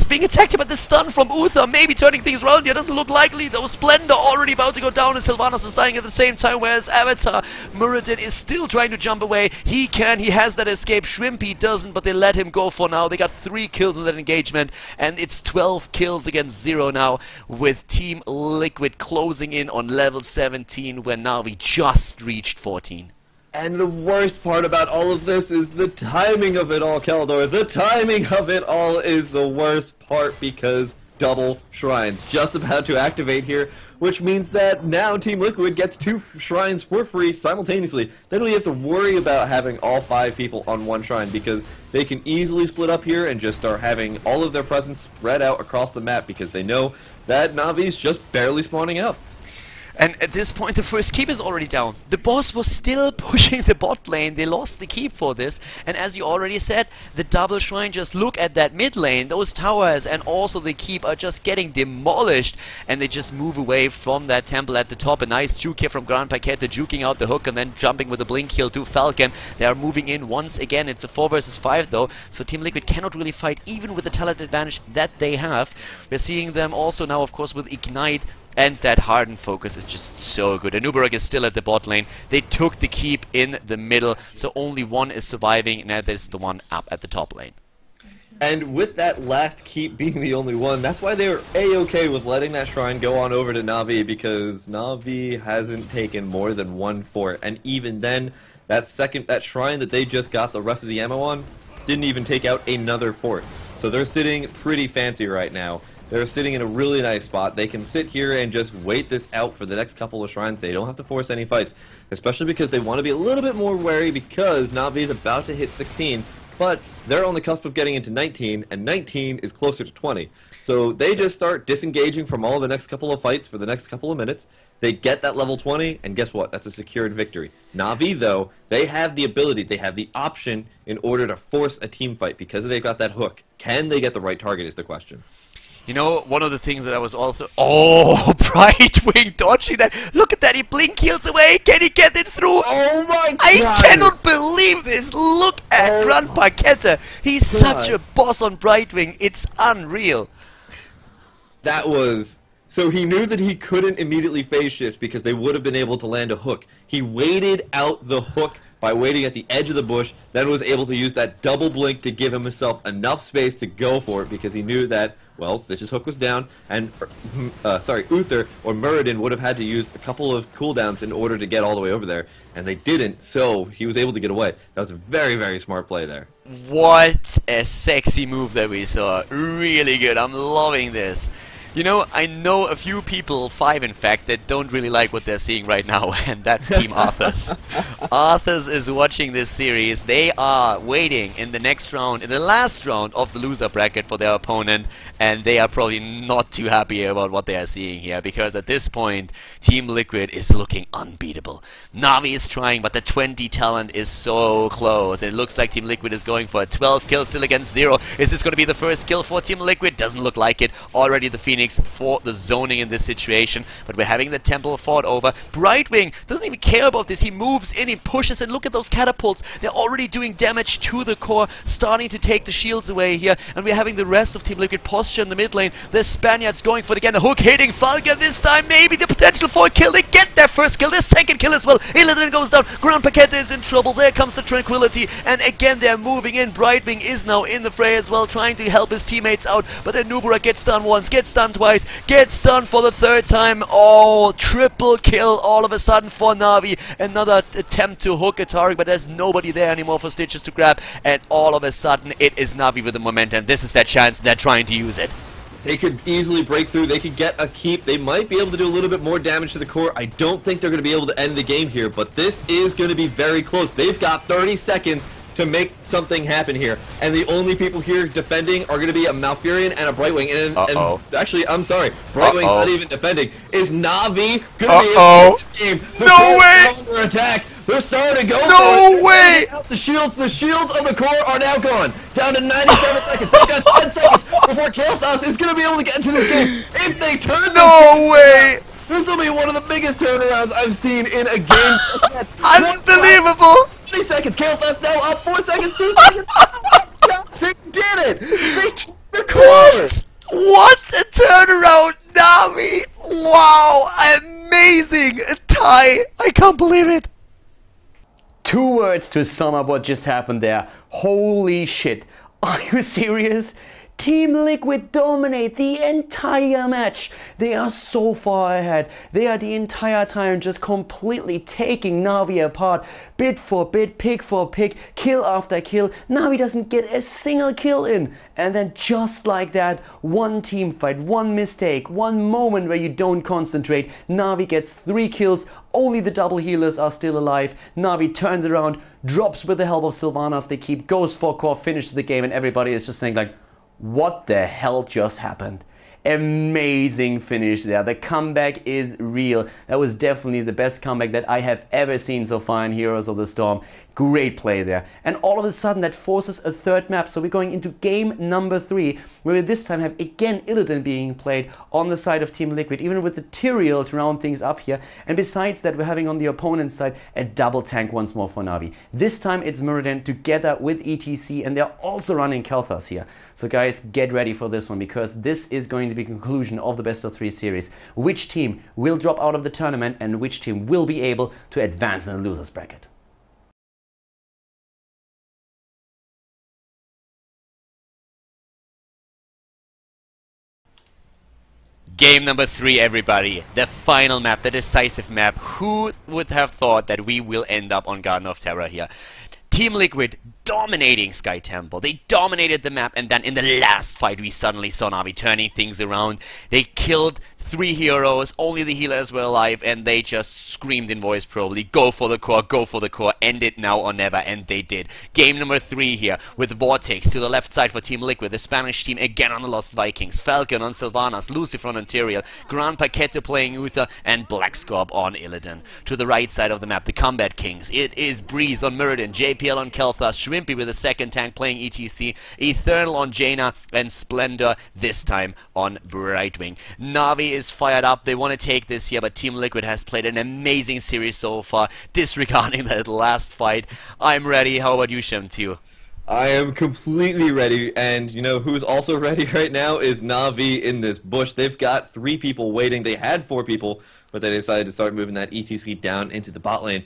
being attacked, but the stun from Abathur maybe turning things around here doesn't look likely, though. Splendor already about to go down and Sylvanas is dying at the same time, whereas Abathur Muradin is still trying to jump away. He has that escape. Shrimpy doesn't, but they let him go for now. They got 3 kills in that engagement and it's 12 kills against 0 now, with TeamLiquid closing in on level 17 where NaVi just reached 14.
And the worst part about all of this is the timing of it all, Khaldor. The timing of it all is the worst part, because double shrines just about to activate here, which means that now TeamLiquid gets 2 shrines for free simultaneously. They don't even have to worry about having all 5 people on one shrine, because they can easily split up here and just start having all of their presence spread out across the map, because they know that NaVi's just barely spawning out.
And at this point, the first keep is already down. The boss was still pushing the bot lane. They lost the keep for this. And as you already said, the double shrine, just look at that mid lane. Those towers and also the keep are just getting demolished. And they just move away from that temple at the top. A nice juke here from Grand Paquette, juking out the hook and then jumping with a blink kill to Falcon. They are moving in once again. It's a 4 versus 5 though. So TeamLiquid cannot really fight even with the talent advantage that they have. We're seeing them also now, of course, with Ignite. And that hardened focus is just so good. Anubarak is still at the bot lane. They took the keep in the middle, so only one is surviving, and that is the one up at the top lane.
And with that last keep being the only one, that's why they were A-okay with letting that shrine go on over to NaVi, because NaVi hasn't taken more than 1 fort. And even then, that shrine that they just got the rest of the ammo on didn't even take out another fort. So they're sitting pretty fancy right now. They're sitting in a really nice spot. They can sit here and just wait this out for the next couple of shrines. They don't have to force any fights, especially because they want to be a little bit more wary, because NaVi is about to hit 16, but they're on the cusp of getting into 19, and 19 is closer to 20. So they just start disengaging from all the next couple of fights for the next couple of minutes. They get that level 20, and guess what? That's a secured victory. NaVi, though, they have the ability, they have the option in order to force a team fight, because they've got that hook. Can they get the right target is the question.
You know, one of the things that I was also... Oh, Brightwing dodging that. Look at that, he blink heals away. Can he get it through?
Oh my God!
I cannot believe this. Look at Grand Paquette. He's such a boss on Brightwing. It's unreal.
That was... So he knew that he couldn't immediately phase shift because they would have been able to land a hook. He waited out the hook by waiting at the edge of the bush, then was able to use that double blink to give himself enough space to go for it, because he knew that, well, Stitch's hook was down, and, Abathur or Muradin would have had to use a couple of cooldowns in order to get all the way over there, and they didn't, so he was able to get away. That was a very, very smart play there.
What a sexy move that we saw. Really good. I'm loving this. You know, I know a few people, 5 in fact, that don't really like what they're seeing right now, and that's Team Arthurs. Arthurs is watching this series. They are waiting in the next round, in the last round of the loser bracket for their opponent, and they are probably not too happy about what they are seeing here, because at this point, TeamLiquid is looking unbeatable. NaVi is trying, but the 20 talent is so close, and it looks like TeamLiquid is going for a 12 kill still against 0. Is this going to be the first kill for TeamLiquid? Doesn't look like it. Already the Phoenix for the zoning in this situation, but we're having the temple fought over. Brightwing doesn't even care about this. He moves in, he pushes, and look at those catapults. They're already doing damage to the core, starting to take the shields away here, and we're having the rest of TeamLiquid posture in the mid lane. The Spaniards going for it again. The hook hitting Falcon this time. Maybe the potential for a kill. They get their first kill, their second kill as well. Illidan goes down. Grand Paquette is in trouble. There comes the Tranquility, and again they're moving in. Brightwing is now in the fray as well, trying to help his teammates out, but then Nubura gets done once, gets done twice, gets done for the third time. Oh, triple kill all of a sudden for NaVi. Another attempt to hook a target, but there's nobody there anymore for Stitches to grab, and all of a sudden it is NaVi with the momentum. This is their chance, they're trying to use it.
They could easily break through, they could get a keep, they might be able to do a little bit more damage to the core. I don't think they're going to be able to end the game here, but this is going to be very close. They've got 30 seconds to make something happen here, and the only people here defending are going to be a Malfurion and a Brightwing, and actually, I'm sorry, Brightwing's not even defending. Is NaVi going to be able to this game?
No way!
Under attack. They're starting to go.
No way!
The shields of the core are now gone. Down to 97 seconds. They've got 10 seconds before Kael'thas is going to be able to get into this game. If they turn
No way!
This will be one of the biggest turnarounds I've seen in a game.
Unbelievable!
20 seconds. Kael'thas now up 4 seconds, 2 seconds. They did it. They took the core.
What a turnaround, NaVi! Wow, amazing! A tie! I can't believe it.
2 words to sum up what just happened there. Holy shit. Are you serious? TeamLiquid dominate the entire match. They are so far ahead. They are the entire time just completely taking NaVi apart. Bit for bit, pick for pick, kill after kill. NaVi doesn't get a single kill in. And then just like that, one team fight, one mistake, one moment where you don't concentrate, NaVi gets 3 kills. Only the double healers are still alive. NaVi turns around, drops with the help of Sylvanas. They keep, goes for core, finishes the game, and everybody is just thinking like, what the hell just happened? Amazing finish there. The comeback is real. That was definitely the best comeback that I have ever seen so far in Heroes of the Storm. Great play there. And all of a sudden that forces a third map. So we're going into game number 3, where we this time have again Illidan being played on the side of TeamLiquid, even with the Tyrael to round things up here. And besides that, we're having on the opponent's side a double tank once more for NaVi. This time it's Muradin together with ETC, and they're also running Kael'thas here. So guys, get ready for this one, because this is going to be the conclusion of the best of 3 series. Which team will drop out of the tournament and which team will be able to advance in the losers bracket.
Game number 3, everybody. The final map, the decisive map. Who would have thought that we will end up on Garden of Terror here? TeamLiquid dominating Sky Temple. They dominated the map, and then in the last fight we suddenly saw NaVi turning things around. They killed 3 heroes, only the healers were alive, and they just screamed in voice probably, go for the core, end it now or never, and they did. Game number 3 here, with Vortex to the left side for TeamLiquid, the Spanish team again on the Lost Vikings, Falcon on Sylvanas, Lucifer on Tyrael, Grand Paquette playing Abathur, and Black Scorp on Illidan. To the right side of the map, the Combat Kings, it is Breeze on Muradin, JPL on Kael'thas, Shrimpy with the second tank playing ETC, Eternal on Jaina, and Splendor this time on Brightwing. NaVi is fired up, they want to take this here, but TeamLiquid has played an amazing series so far, disregarding that last fight. I'm ready. How about you, Shem, too?
I am completely ready, and you know who's also ready right now is NaVi in this bush. They've got 3 people waiting. They had 4 people, but they decided to start moving that ETC down into the bot lane.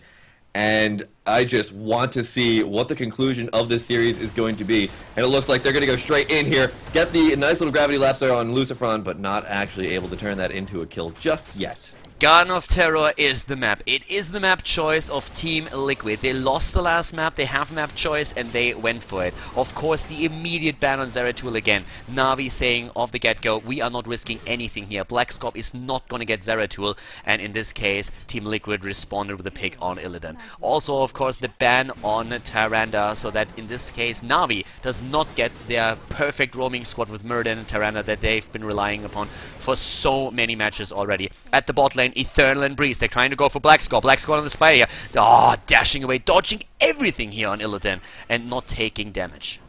And I just want to see what the conclusion of this series is going to be. And it looks like they're going to go straight in here, get the nice little gravity lapse there on Lucifron, but not actually able to turn that into a kill just yet.
Garden of Terror is the map. It is the map choice of TeamLiquid. They lost the last map, they have map choice, and they went for it. Of course, the immediate ban on Zeratul again. Na'Vi saying off the get-go, we are not risking anything here. Blackscorp is not going to get Zeratul, and in this case, TeamLiquid responded with a pick on Illidan. Also, of course, the ban on Tyrande, so that in this case, Na'Vi does not get their perfect roaming squad with Murden and Tyrande that they've been relying upon for so many matches already. At the bot lane, Eternal and Breeze, they're trying to go for Blackscorp. Blackscorp on the Spider here. Oh, dashing away, dodging everything here on Illidan and not taking damage.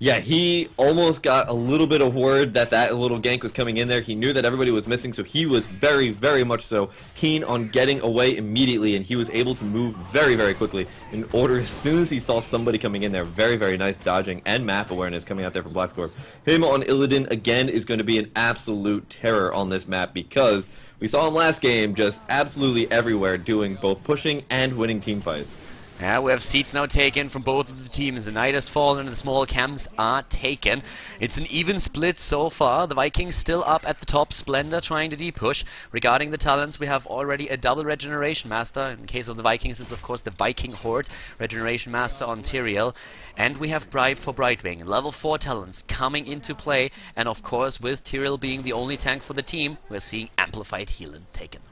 Yeah, he almost got a little bit of word that that little gank was coming in there. He knew that everybody was missing, so he was very, very much so keen on getting away immediately, and he was able to move very, very quickly in order as soon as he saw somebody coming in there. Very, very nice dodging and map awareness coming out there from Blackscorp. Him on Illidan, again, is going to be an absolute terror on this map because we saw him last game just absolutely everywhere doing both pushing and winning team fights.
Yeah, we have seats now taken from both of the teams. The night has fallen and the small camps are taken. It's an even split so far. The Vikings still up at the top. Splendor trying to de-push. Regarding the talents, we have already a double Regeneration Master. In case of the Vikings, it's of course the Viking Horde. Regeneration Master on Tyrael. And we have Bribe for Brightwing. Level 4 talents coming into play. And of course, with Tyrael being the only tank for the team, we're seeing Amplified Healing taken.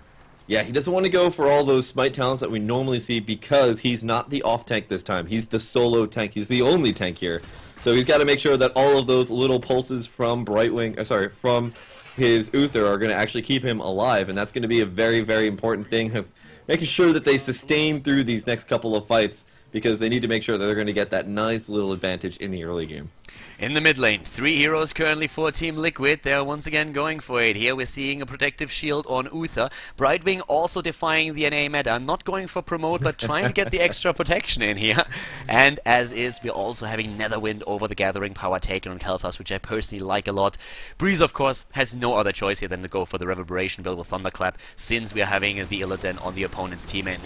Yeah, he doesn't want to go for all those smite talents that we normally see because he's not the off tank this time. He's the solo tank. He's the only tank here. So he's got to make sure that all of those little pulses from from his Abathur are going to actually keep him alive, and that's going to be a very, very important thing of making sure that they sustain through these next couple of fights because they need to make sure that they're going to get that nice little advantage in the early game.
In the mid lane, 3 heroes currently for TeamLiquid. They're once again going for it. Here we're seeing a protective shield on Abathur. Brightwing also defying the NA meta. Not going for promote, but trying to get the extra protection in here. And as is, we're also having Netherwind over the Gathering Power taken on Khaldor, which I personally like a lot. Breeze, of course, has no other choice here than to go for the Reverberation build with Thunderclap, since we are having the Illidan on the opponent's team. And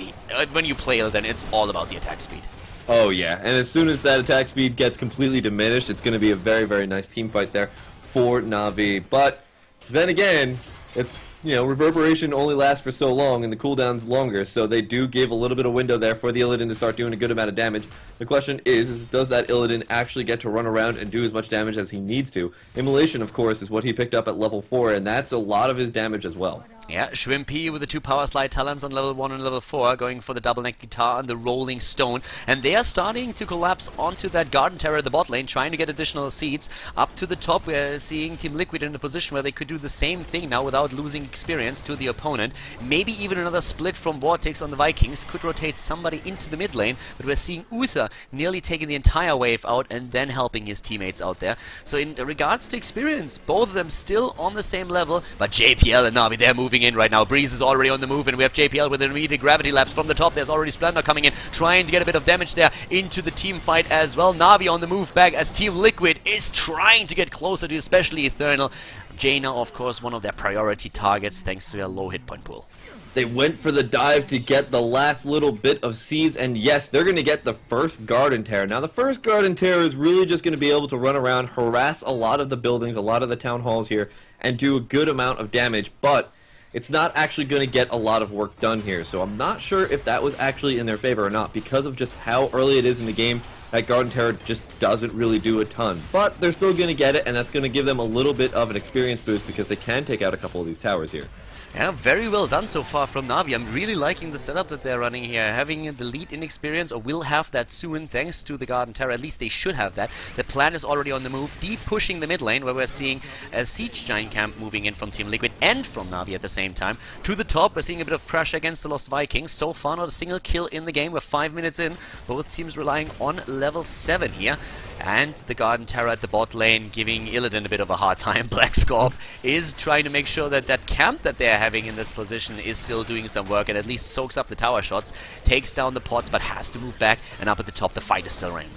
when you play Illidan, it's all about the attack speed.
Oh yeah, and as soon as that attack speed gets completely diminished, it's going to be a very, very nice team fight there for Na'Vi. But then again, it's, you know, Reverberation only lasts for so long and the cooldown's longer, so they do give a little bit of window there for the Illidan to start doing a good amount of damage. The question is does that Illidan actually get to run around and do as much damage as he needs to? Immolation, of course, is what he picked up at level 4, and that's a lot of his damage as well.
Yeah, Shrimpy with the 2 Power Slide talents on level 1 and level 4, going for the double neck guitar and the Rolling Stone. And they are starting to collapse onto that Garden Terror at the bot lane, trying to get additional seeds. Up to the top, we're seeing TeamLiquid in a position where they could do the same thing now without losing experience to the opponent. Maybe even another split from Vortex on the Vikings could rotate somebody into the mid lane, but we're seeing Abathur nearly taking the entire wave out and then helping his teammates out there. So in regards to experience, both of them still on the same level, but JPL and Na'Vi, they're moving in right now. Breeze is already on the move, and we have JPL with an immediate gravity lapse from the top. There's already Splendor coming in, trying to get a bit of damage there into the team fight as well. Na'Vi on the move back as TeamLiquid is trying to get closer to especially Eternal. Jaina, of course, one of their priority targets thanks to their low hit point pool.
They went for the dive to get the last little bit of seeds, and yes, they're going to get the first Garden Terror. Now, the first Garden Terror is really just going to be able to run around, harass a lot of the buildings, a lot of the town halls here, and do a good amount of damage, but it's not actually going to get a lot of work done here, so I'm not sure if that was actually in their favor or not, because of just how early it is in the game. That Garden Terror just doesn't really do a ton, but they're still going to get it, and that's going to give them a little bit of an experience boost because they can take out a couple of these towers here.
Yeah, very well done so far from Na'Vi. I'm really liking the setup that they're running here. Having the lead in experience, or will have that soon thanks to the Garden Terror. At least they should have that. The plan is already on the move, deep pushing the mid lane, where we're seeing a Siege Giant Camp moving in from TeamLiquid and from Na'Vi at the same time. To the top, we're seeing a bit of pressure against the Lost Vikings. So far, not a single kill in the game. We're 5 minutes in. Both teams relying on level 7 here. And the Garden Terror at the bot lane giving Illidan a bit of a hard time. Blackscorp is trying to make sure that that camp that they're having in this position is still doing some work and at least soaks up the tower shots, takes down the pots, but has to move back, and up at the top the fight is still raining.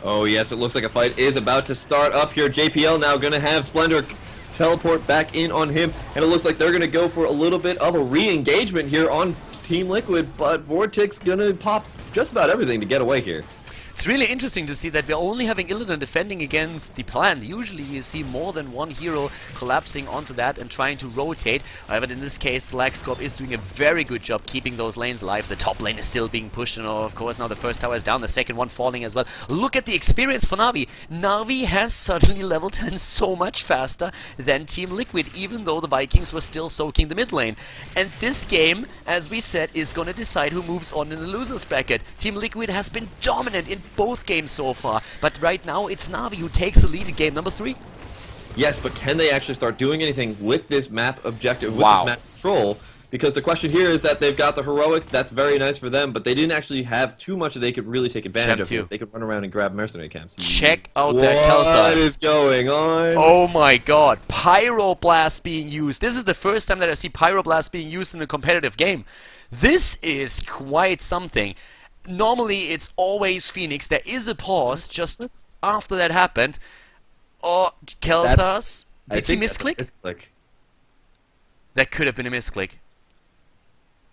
Oh yes, it looks like a fight is about to start up here. JPL now going to have Splendor teleport back in on him, and it looks like they're going to go for a little bit of a re-engagement here on TeamLiquid, but Vortex going to pop just about everything to get away here.
It's really interesting to see that we're only having Illidan defending against the plant. Usually you see more than one hero collapsing onto that and trying to rotate. However, in this case, Blackscorp is doing a very good job keeping those lanes alive. The top lane is still being pushed, and of course now the first tower is down, the second one falling as well. Look at the experience for NaVi. NaVi has suddenly level 10 so much faster than TeamLiquid, even though the Vikings were still soaking the mid lane. And this game, as we said, is going to decide who moves on in the losers bracket. TeamLiquid has been dominant in both games so far, but right now it's NaVi who takes the lead in game number 3.
Yes, but can they actually start doing anything with this map objective, with
Wow.
this map control? Because the question here is that they've got the heroics, that's very nice for them, but they didn't actually have too much that they could really take advantage of.
Too.
They could run around and grab mercenary camps.
Check out that Khaldor.
What is going on?
Oh my god, Pyroblast being used. This is the first time that I see Pyroblast being used in a competitive game. This is quite something. Normally it's always Phoenix. There is a pause just after that happened. Oh, Khaldor, did he misclick? That could have been a misclick.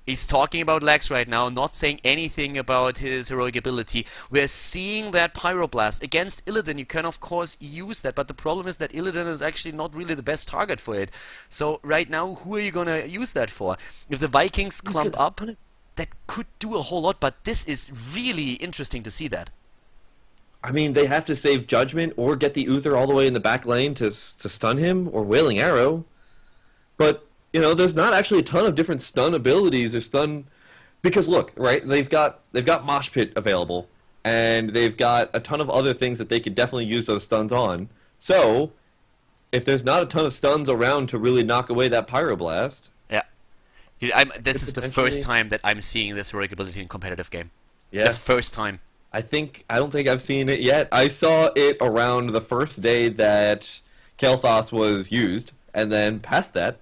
He's talking about lags right now, not saying anything about his heroic ability. We're seeing that Pyroblast. Against Illidan, you can of course use that, but the problem is that Illidan is actually not really the best target for it. So right now, who are you gonna use that for? If the Vikings clump up, that could do a whole lot, but this is really interesting to see that.
I mean, they have to save Judgment or get the Uther all the way in the back lane to stun him, or Wailing Arrow. But you know, there's not actually a ton of different stun abilities or stun, because look, right? They've got Mosh Pit available, and they've got a ton of other things that they could definitely use those stuns on. So, if there's not a ton of stuns around to really knock away that Pyroblast,
yeah, dude, this is the first time that I'm seeing this heroic ability in a competitive game.
Yeah,
the first time.
I don't think I've seen it yet. I saw it around the first day that Khaldor was used, and then past that,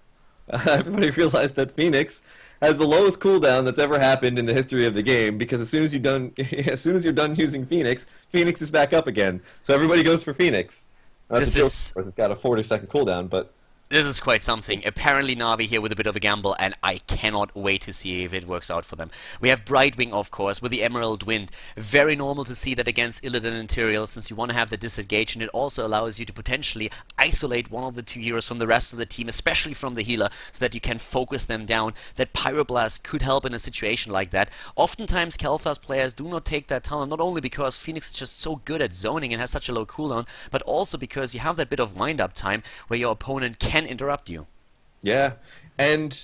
everybody realized that Phoenix has the lowest cooldown that's ever happened in the history of the game, because as soon as you're done using Phoenix, Phoenix is back up again. So everybody goes for Phoenix. It's got a 40-second cooldown, but
this is quite something. Apparently NaVi here with a bit of a gamble, and I cannot wait to see if it works out for them. We have Brightwing, of course, with the Emerald Wind. Very normal to see that against Illidan and Tyrael, since you want to have the disengage, and it also allows you to potentially isolate one of the two heroes from the rest of the team, especially from the healer, so that you can focus them down. That Pyroblast could help in a situation like that. Oftentimes Khaldor's players do not take that talent, not only because Phoenix is just so good at zoning and has such a low cooldown, but also because you have that bit of wind-up time where your opponent can interrupt you.
Yeah, and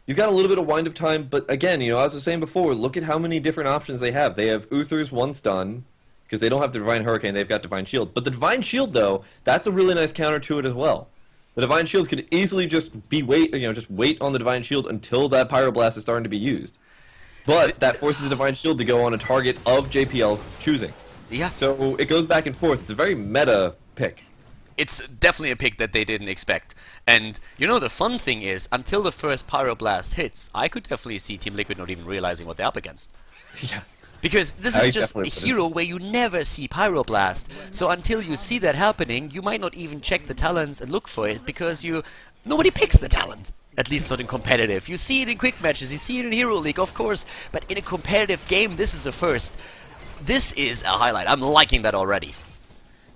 you've got a little bit of wind-up time, but again, you know, as I was saying before, look at how many different options they have. They have Uther's one stun, because they don't have the Divine Hurricane, they've got Divine Shield. But the Divine Shield, though, that's a really nice counter to it as well. The Divine Shield could easily just be just wait on the Divine Shield until that Pyroblast is starting to be used. But that forces the Divine Shield to go on a target of JPL's choosing.
Yeah.
So it goes back and forth. It's a very meta pick.
It's definitely a pick that they didn't expect. And, you know, the fun thing is, until the first Pyroblast hits, I could definitely see TeamLiquid not even realizing what they're up against.
Yeah.
Because this is just a hero where you never see Pyroblast. So until you see that happening, you might not even check the talents and look for it, because nobody picks the talent. At least not in competitive. You see it in quick matches, you see it in Hero League, of course, but in a competitive game, this is a first. This is a highlight. I'm liking that already.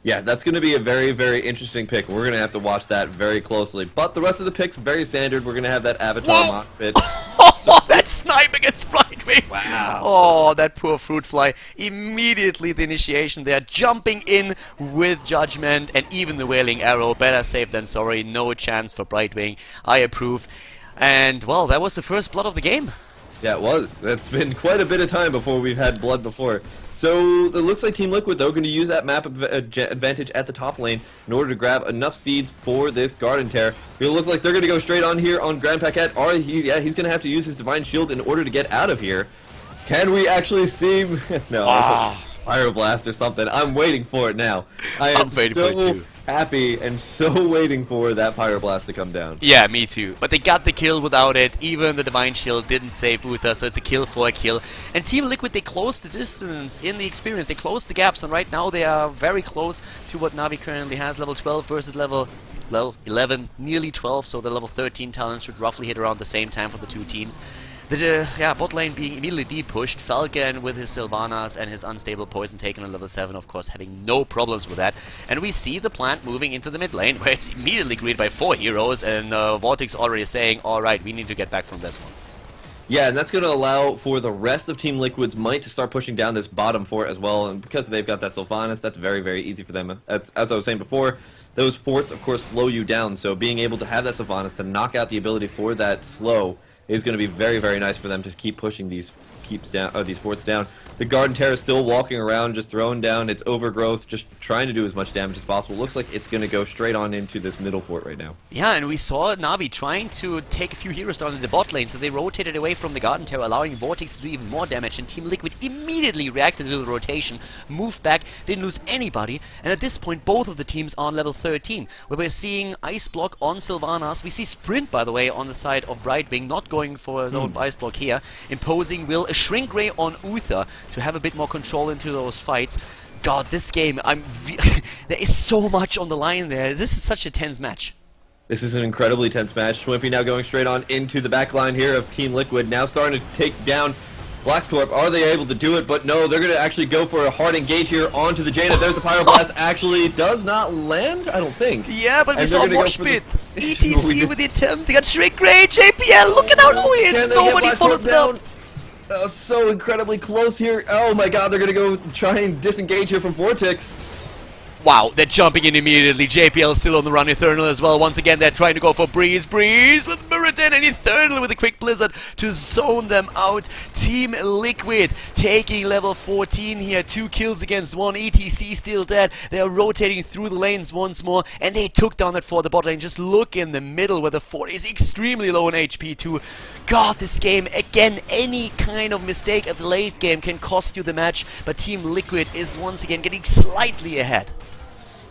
Yeah, that's going to be a very, very interesting pick. We're going to have to watch that very closely. But the rest of the picks, very standard. We're going to have that Abathur mock pit.
Oh, that snipe against Brightwing!
Wow.
Oh, that poor Fruit Fly. Immediately the initiation there, jumping in with Judgment, and even the Wailing Arrow. Better safe than sorry. No chance for Brightwing. I approve. And, well, that was the first blood of the game.
Yeah, it was. It's been quite a bit of time before we've had blood before. So it looks like TeamLiquid, though, going to use that map advantage at the top lane in order to grab enough seeds for this Garden Tear. It looks like they're going to go straight on here on Grand Paquette. Or he's going to have to use his Divine Shield in order to get out of here. Can we actually see... No, Pyroblast or something. I'm waiting for it now. I'm so happy and so waiting for that Pyroblast to come down.
Yeah, me too. But they got the kill without it. Even the Divine Shield didn't save Uther, so it's a kill for a kill. And TeamLiquid, they closed the distance in the experience. They closed the gaps, and right now they are very close to what NaVi currently has. Level 12 versus level 11, nearly 12, so the level 13 talent should roughly hit around the same time for the two teams. The yeah, bot lane being immediately de-pushed. Falcon with his Sylvanas and his unstable poison taken on level 7, of course, having no problems with that. And we see the plant moving into the mid lane, where it's immediately greeted by 4 heroes, and Vortex already saying, alright, we need to get back from this one.
Yeah, and that's going to allow for the rest of Team Liquid's might to start pushing down this bottom fort as well, and because they've got that Sylvanas, that's very, very easy for them. As I was saying before, those forts, of course, slow you down, so being able to have that Sylvanas to knock out the ability for that slow is going to be very, very nice for them to keep pushing these forts down. The Garden Terror is still walking around, just throwing down its overgrowth, just trying to do as much damage as possible. Looks like it's going to go straight on into this middle fort right now.
Yeah, and we saw NaVi trying to take a few heroes down in the bot lane, so they rotated away from the Garden Terror, allowing Vortex to do even more damage, and TeamLiquid immediately reacted to the rotation, moved back, didn't lose anybody, and at this point both of the teams are on level 13, where we're seeing Ice Block on Sylvanas. We see Sprint, by the way, on the side of Brightwing, not going for his own Ice Block here, imposing Will, a Shrink Ray on Abathur to have a bit more control into those fights. God, this game, there is so much on the line there. This is such a tense match.
This is an incredibly tense match. Schwimpy now going straight on into the back line here of Team Liquid, now starting to take down Blackscorp. Are they able to do it? But no, they're going to actually go for a hard engage here onto the Jaina. There's the Pyroblast. Actually does not land, I don't think.
Yeah, but we saw Mosh Pit. ETC with the attempt. They got Shrink Ray, JPL, look at how low he is. Nobody follows it up.
So incredibly close here. Oh my god, they're going to go try and disengage here from Vortex.
Wow, they're jumping in immediately. JPL still on the run. Eternal as well. Once again, they're trying to go for Breeze. Breeze with Muradin and Eternal with a quick Blizzard to zone them out. Team Liquid taking level 14 here. 2 kills against 1. ETC still dead. They are rotating through the lanes once more, and they took down that for the bot lane. Just look in the middle where the fort is extremely low on HP too. God, this game, again, any kind of mistake at the late game can cost you the match, but Team Liquid is once again getting slightly ahead.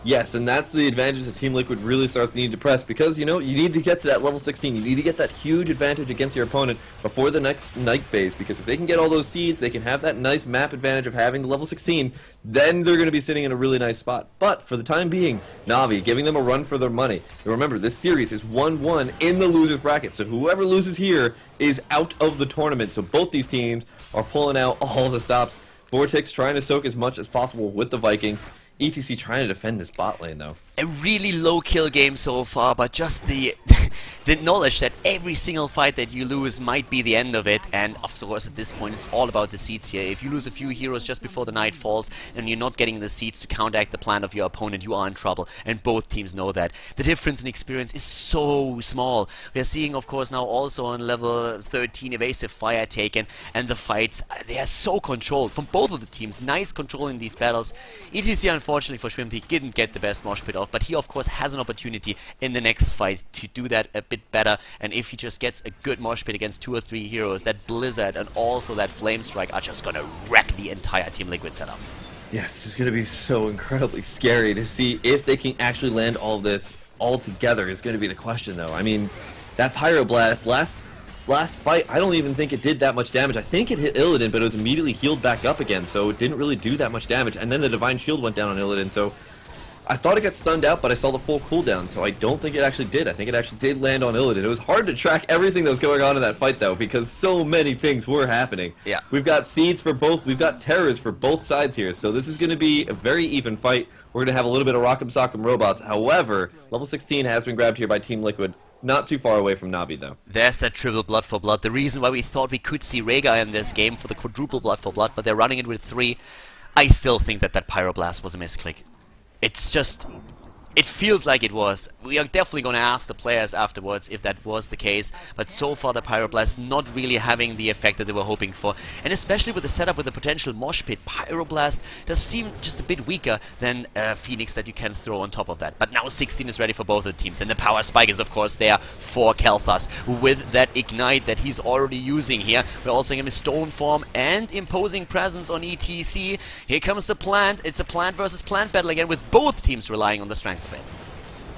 Yes, and that's the advantage that Team Liquid really starts to need to press, because, you know, you need to get to that level 16. You need to get that huge advantage against your opponent before the next night phase, because if they can get all those seeds, they can have that nice map advantage of having the level 16, then they're going to be sitting in a really nice spot. But for the time being, NaVi giving them a run for their money. And remember, this series is 1-1 in the loser's bracket, so whoever loses here is out of the tournament. So both these teams are pulling out all the stops. Vortex trying to soak as much as possible with the Vikings. ETC trying to defend this bot lane, though.
A really low kill game so far, but just the knowledge that every single fight that you lose might be the end of it, and of course at this point it's all about the seeds here. If you lose a few heroes just before the night falls and you're not getting the seeds to counteract the plan of your opponent, you are in trouble, and both teams know that. The difference in experience is so small. We are seeing, of course, now also on level 13 evasive fire taken, and the fights, they are so controlled from both of the teams. Nice control in these battles. ETC, unfortunately for Schwimpy, didn't get the best mosh pit off, but he of course has an opportunity in the next fight to do that a bit better, and if he just gets a good mosh pit against 2 or 3 heroes, that Blizzard and also that Flame Strike are just gonna wreck the entire Team Liquid setup.
Yes, this is gonna be so incredibly scary to see if they can actually land all this all together is gonna be the question, though. I mean, that Pyroblast last fight, I don't even think it did that much damage. I think it hit Illidan, but it was immediately healed back up again, so it didn't really do that much damage. And then the Divine Shield went down on Illidan, so I thought it got stunned out, but I saw the full cooldown, so I don't think it actually did. I think it actually did land on Illidan. It was hard to track everything that was going on in that fight, though, because so many things were happening.
Yeah.
We've got seeds for both, we've got terrors for both sides here, so this is going to be a very even fight. We're going to have a little bit of Rock'em Sock'em robots. However, level 16 has been grabbed here by Team Liquid. Not too far away from NaVi, though.
There's that triple blood for blood. The reason why we thought we could see Rhaegar in this game for the quadruple blood for blood, but they're running it with 3. I still think that that Pyroblast was a misclick. It's just... it feels like it was. We are definitely going to ask the players afterwards if that was the case, but so far the Pyroblast not really having the effect that they were hoping for. And especially with the setup with the potential mosh pit, Pyroblast does seem just a bit weaker than Phoenix that you can throw on top of that. But now 16 is ready for both of the teams, and the Power Spike is of course there for Kel'Thas with that Ignite that he's already using here. We're also getting his Stone Form and imposing presence on ETC. Here comes the plant. It's a plant versus plant battle again, with both teams relying on the strength of it.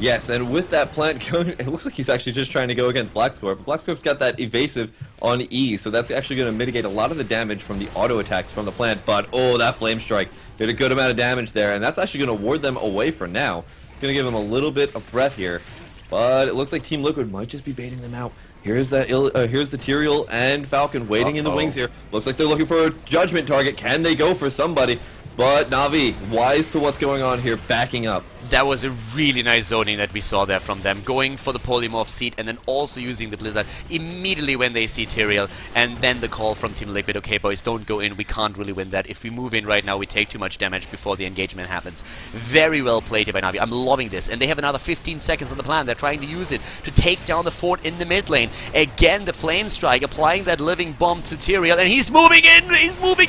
Yes, and with that plant going, it looks like he's actually just trying to go against Blackscorp. Blackscorp's got that evasive on E, so that's actually going to mitigate a lot of the damage from the auto attacks from the plant. But, oh, that Flame Strike did a good amount of damage there, and that's actually going to ward them away for now. It's going to give them a little bit of breath here. But it looks like Team Liquid might just be baiting them out. Here's the Tyrael and Falcon waiting in the wings here. Looks like they're looking for a judgment target. Can they go for somebody? But NaVi, wise to what's going on here, backing up.
That was a really nice zoning that we saw there from them, going for the polymorph seat and then also using the blizzard immediately when they see Tyrael, and then the call from TeamLiquid, okay boys, don't go in, we can't really win that. If we move in right now, we take too much damage before the engagement happens. Very well played here by NaVi. I'm loving this, and they have another 15 seconds on the plan. They're trying to use it to take down the fort in the mid lane. Again, the flame strike, applying that living bomb to Tyrael, and he's moving in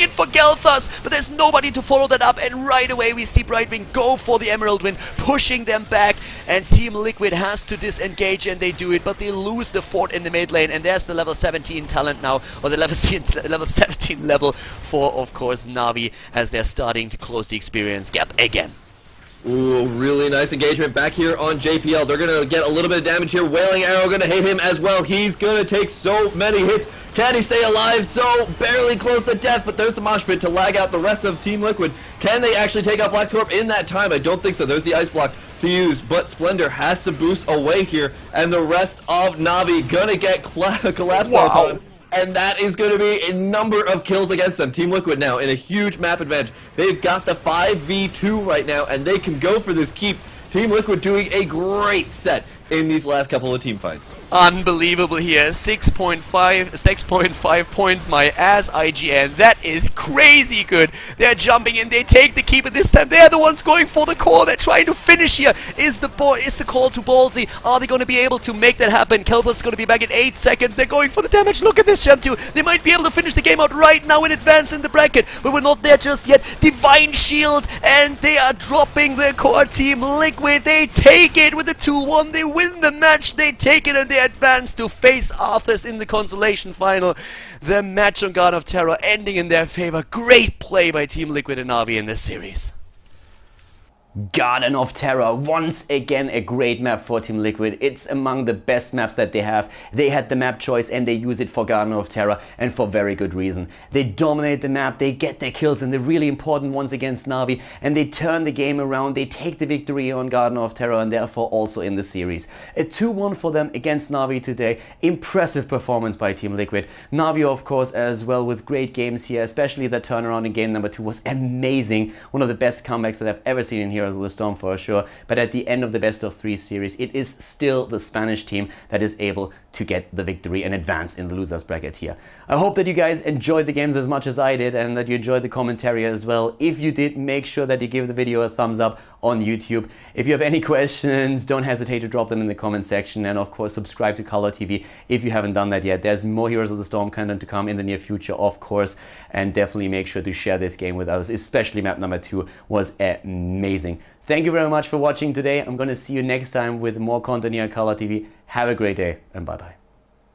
for Khaldor, but there's nobody to follow that up, and right away we see Brightwing go for the Emerald Wind, pushing them back, and TeamLiquid has to disengage, and they do it, but they lose the fort in the mid lane, and there's the level 17 talent now, or the level 17 level for, of course, NaVi, as they're starting to close the experience gap again.
Ooh, really nice engagement back here on JPL. They're going to get a little bit of damage here. Wailing Arrow going to hit him as well. He's going to take so many hits. Can he stay alive? So barely close to death, but there's the mosh pit to lag out the rest of TeamLiquid. Can they actually take out Black Scorp in that time? I don't think so. There's the ice block to use, but Splendor has to boost away here, and the rest of NaVi gonna get collapsed on time. And that is going to be a number of kills against them. TeamLiquid now in a huge map advantage. They've got the 5v2 right now, and they can go for this keep. TeamLiquid doing a great set in these last couple of team fights.
Unbelievable here. 6.5 points my ass, IGN. That is crazy good. They're jumping in, they take the keep, and this time they're the ones going for the core. They're trying to finish here. Is the call to Bo3. Are they going to be able to make that happen? Khaldor's going to be back in 8 seconds. They're going for the damage. Look at this jump too. They might be able to finish the game out right now in advance in the bracket, but we're not there just yet. Divine Shield, and they are dropping their core. TeamLiquid, they take it with the 2-1. They win the match, they take it, and they advance to face Abathur in the consolation final. The match on Garden of Terror ending in their favor. Great play by TeamLiquid and NaVi in this series.
Garden of Terror, once again a great map for TeamLiquid. It's among the best maps that they have. They had the map choice and they use it for Garden of Terror, and for very good reason. They dominate the map, they get their kills and the really important ones against NaVi, and they turn the game around. They take the victory on Garden of Terror and therefore also in the series. A 2-1 for them against NaVi today. Impressive performance by TeamLiquid. NaVi, of course, as well, with great games here, especially the turnaround in game number 2 was amazing. One of the best comebacks that I've ever seen in Heroes of the Storm for sure, but at the end of the best of 3 series, it is still the Spanish team that is able to get the victory and advance in the losers bracket here. I hope that you guys enjoyed the games as much as I did, and that you enjoyed the commentary as well. If you did, make sure that you give the video a thumbs up on YouTube. If you have any questions, don't hesitate to drop them in the comment section, and of course subscribe to Khaldor TV if you haven't done that yet. There's more Heroes of the Storm content to come in the near future, of course, and definitely make sure to share this game with others, especially map number 2 was amazing. Thank you very much for watching today. I'm going to see you next time with more content here on Khaldor TV. Have a great day, and bye-bye.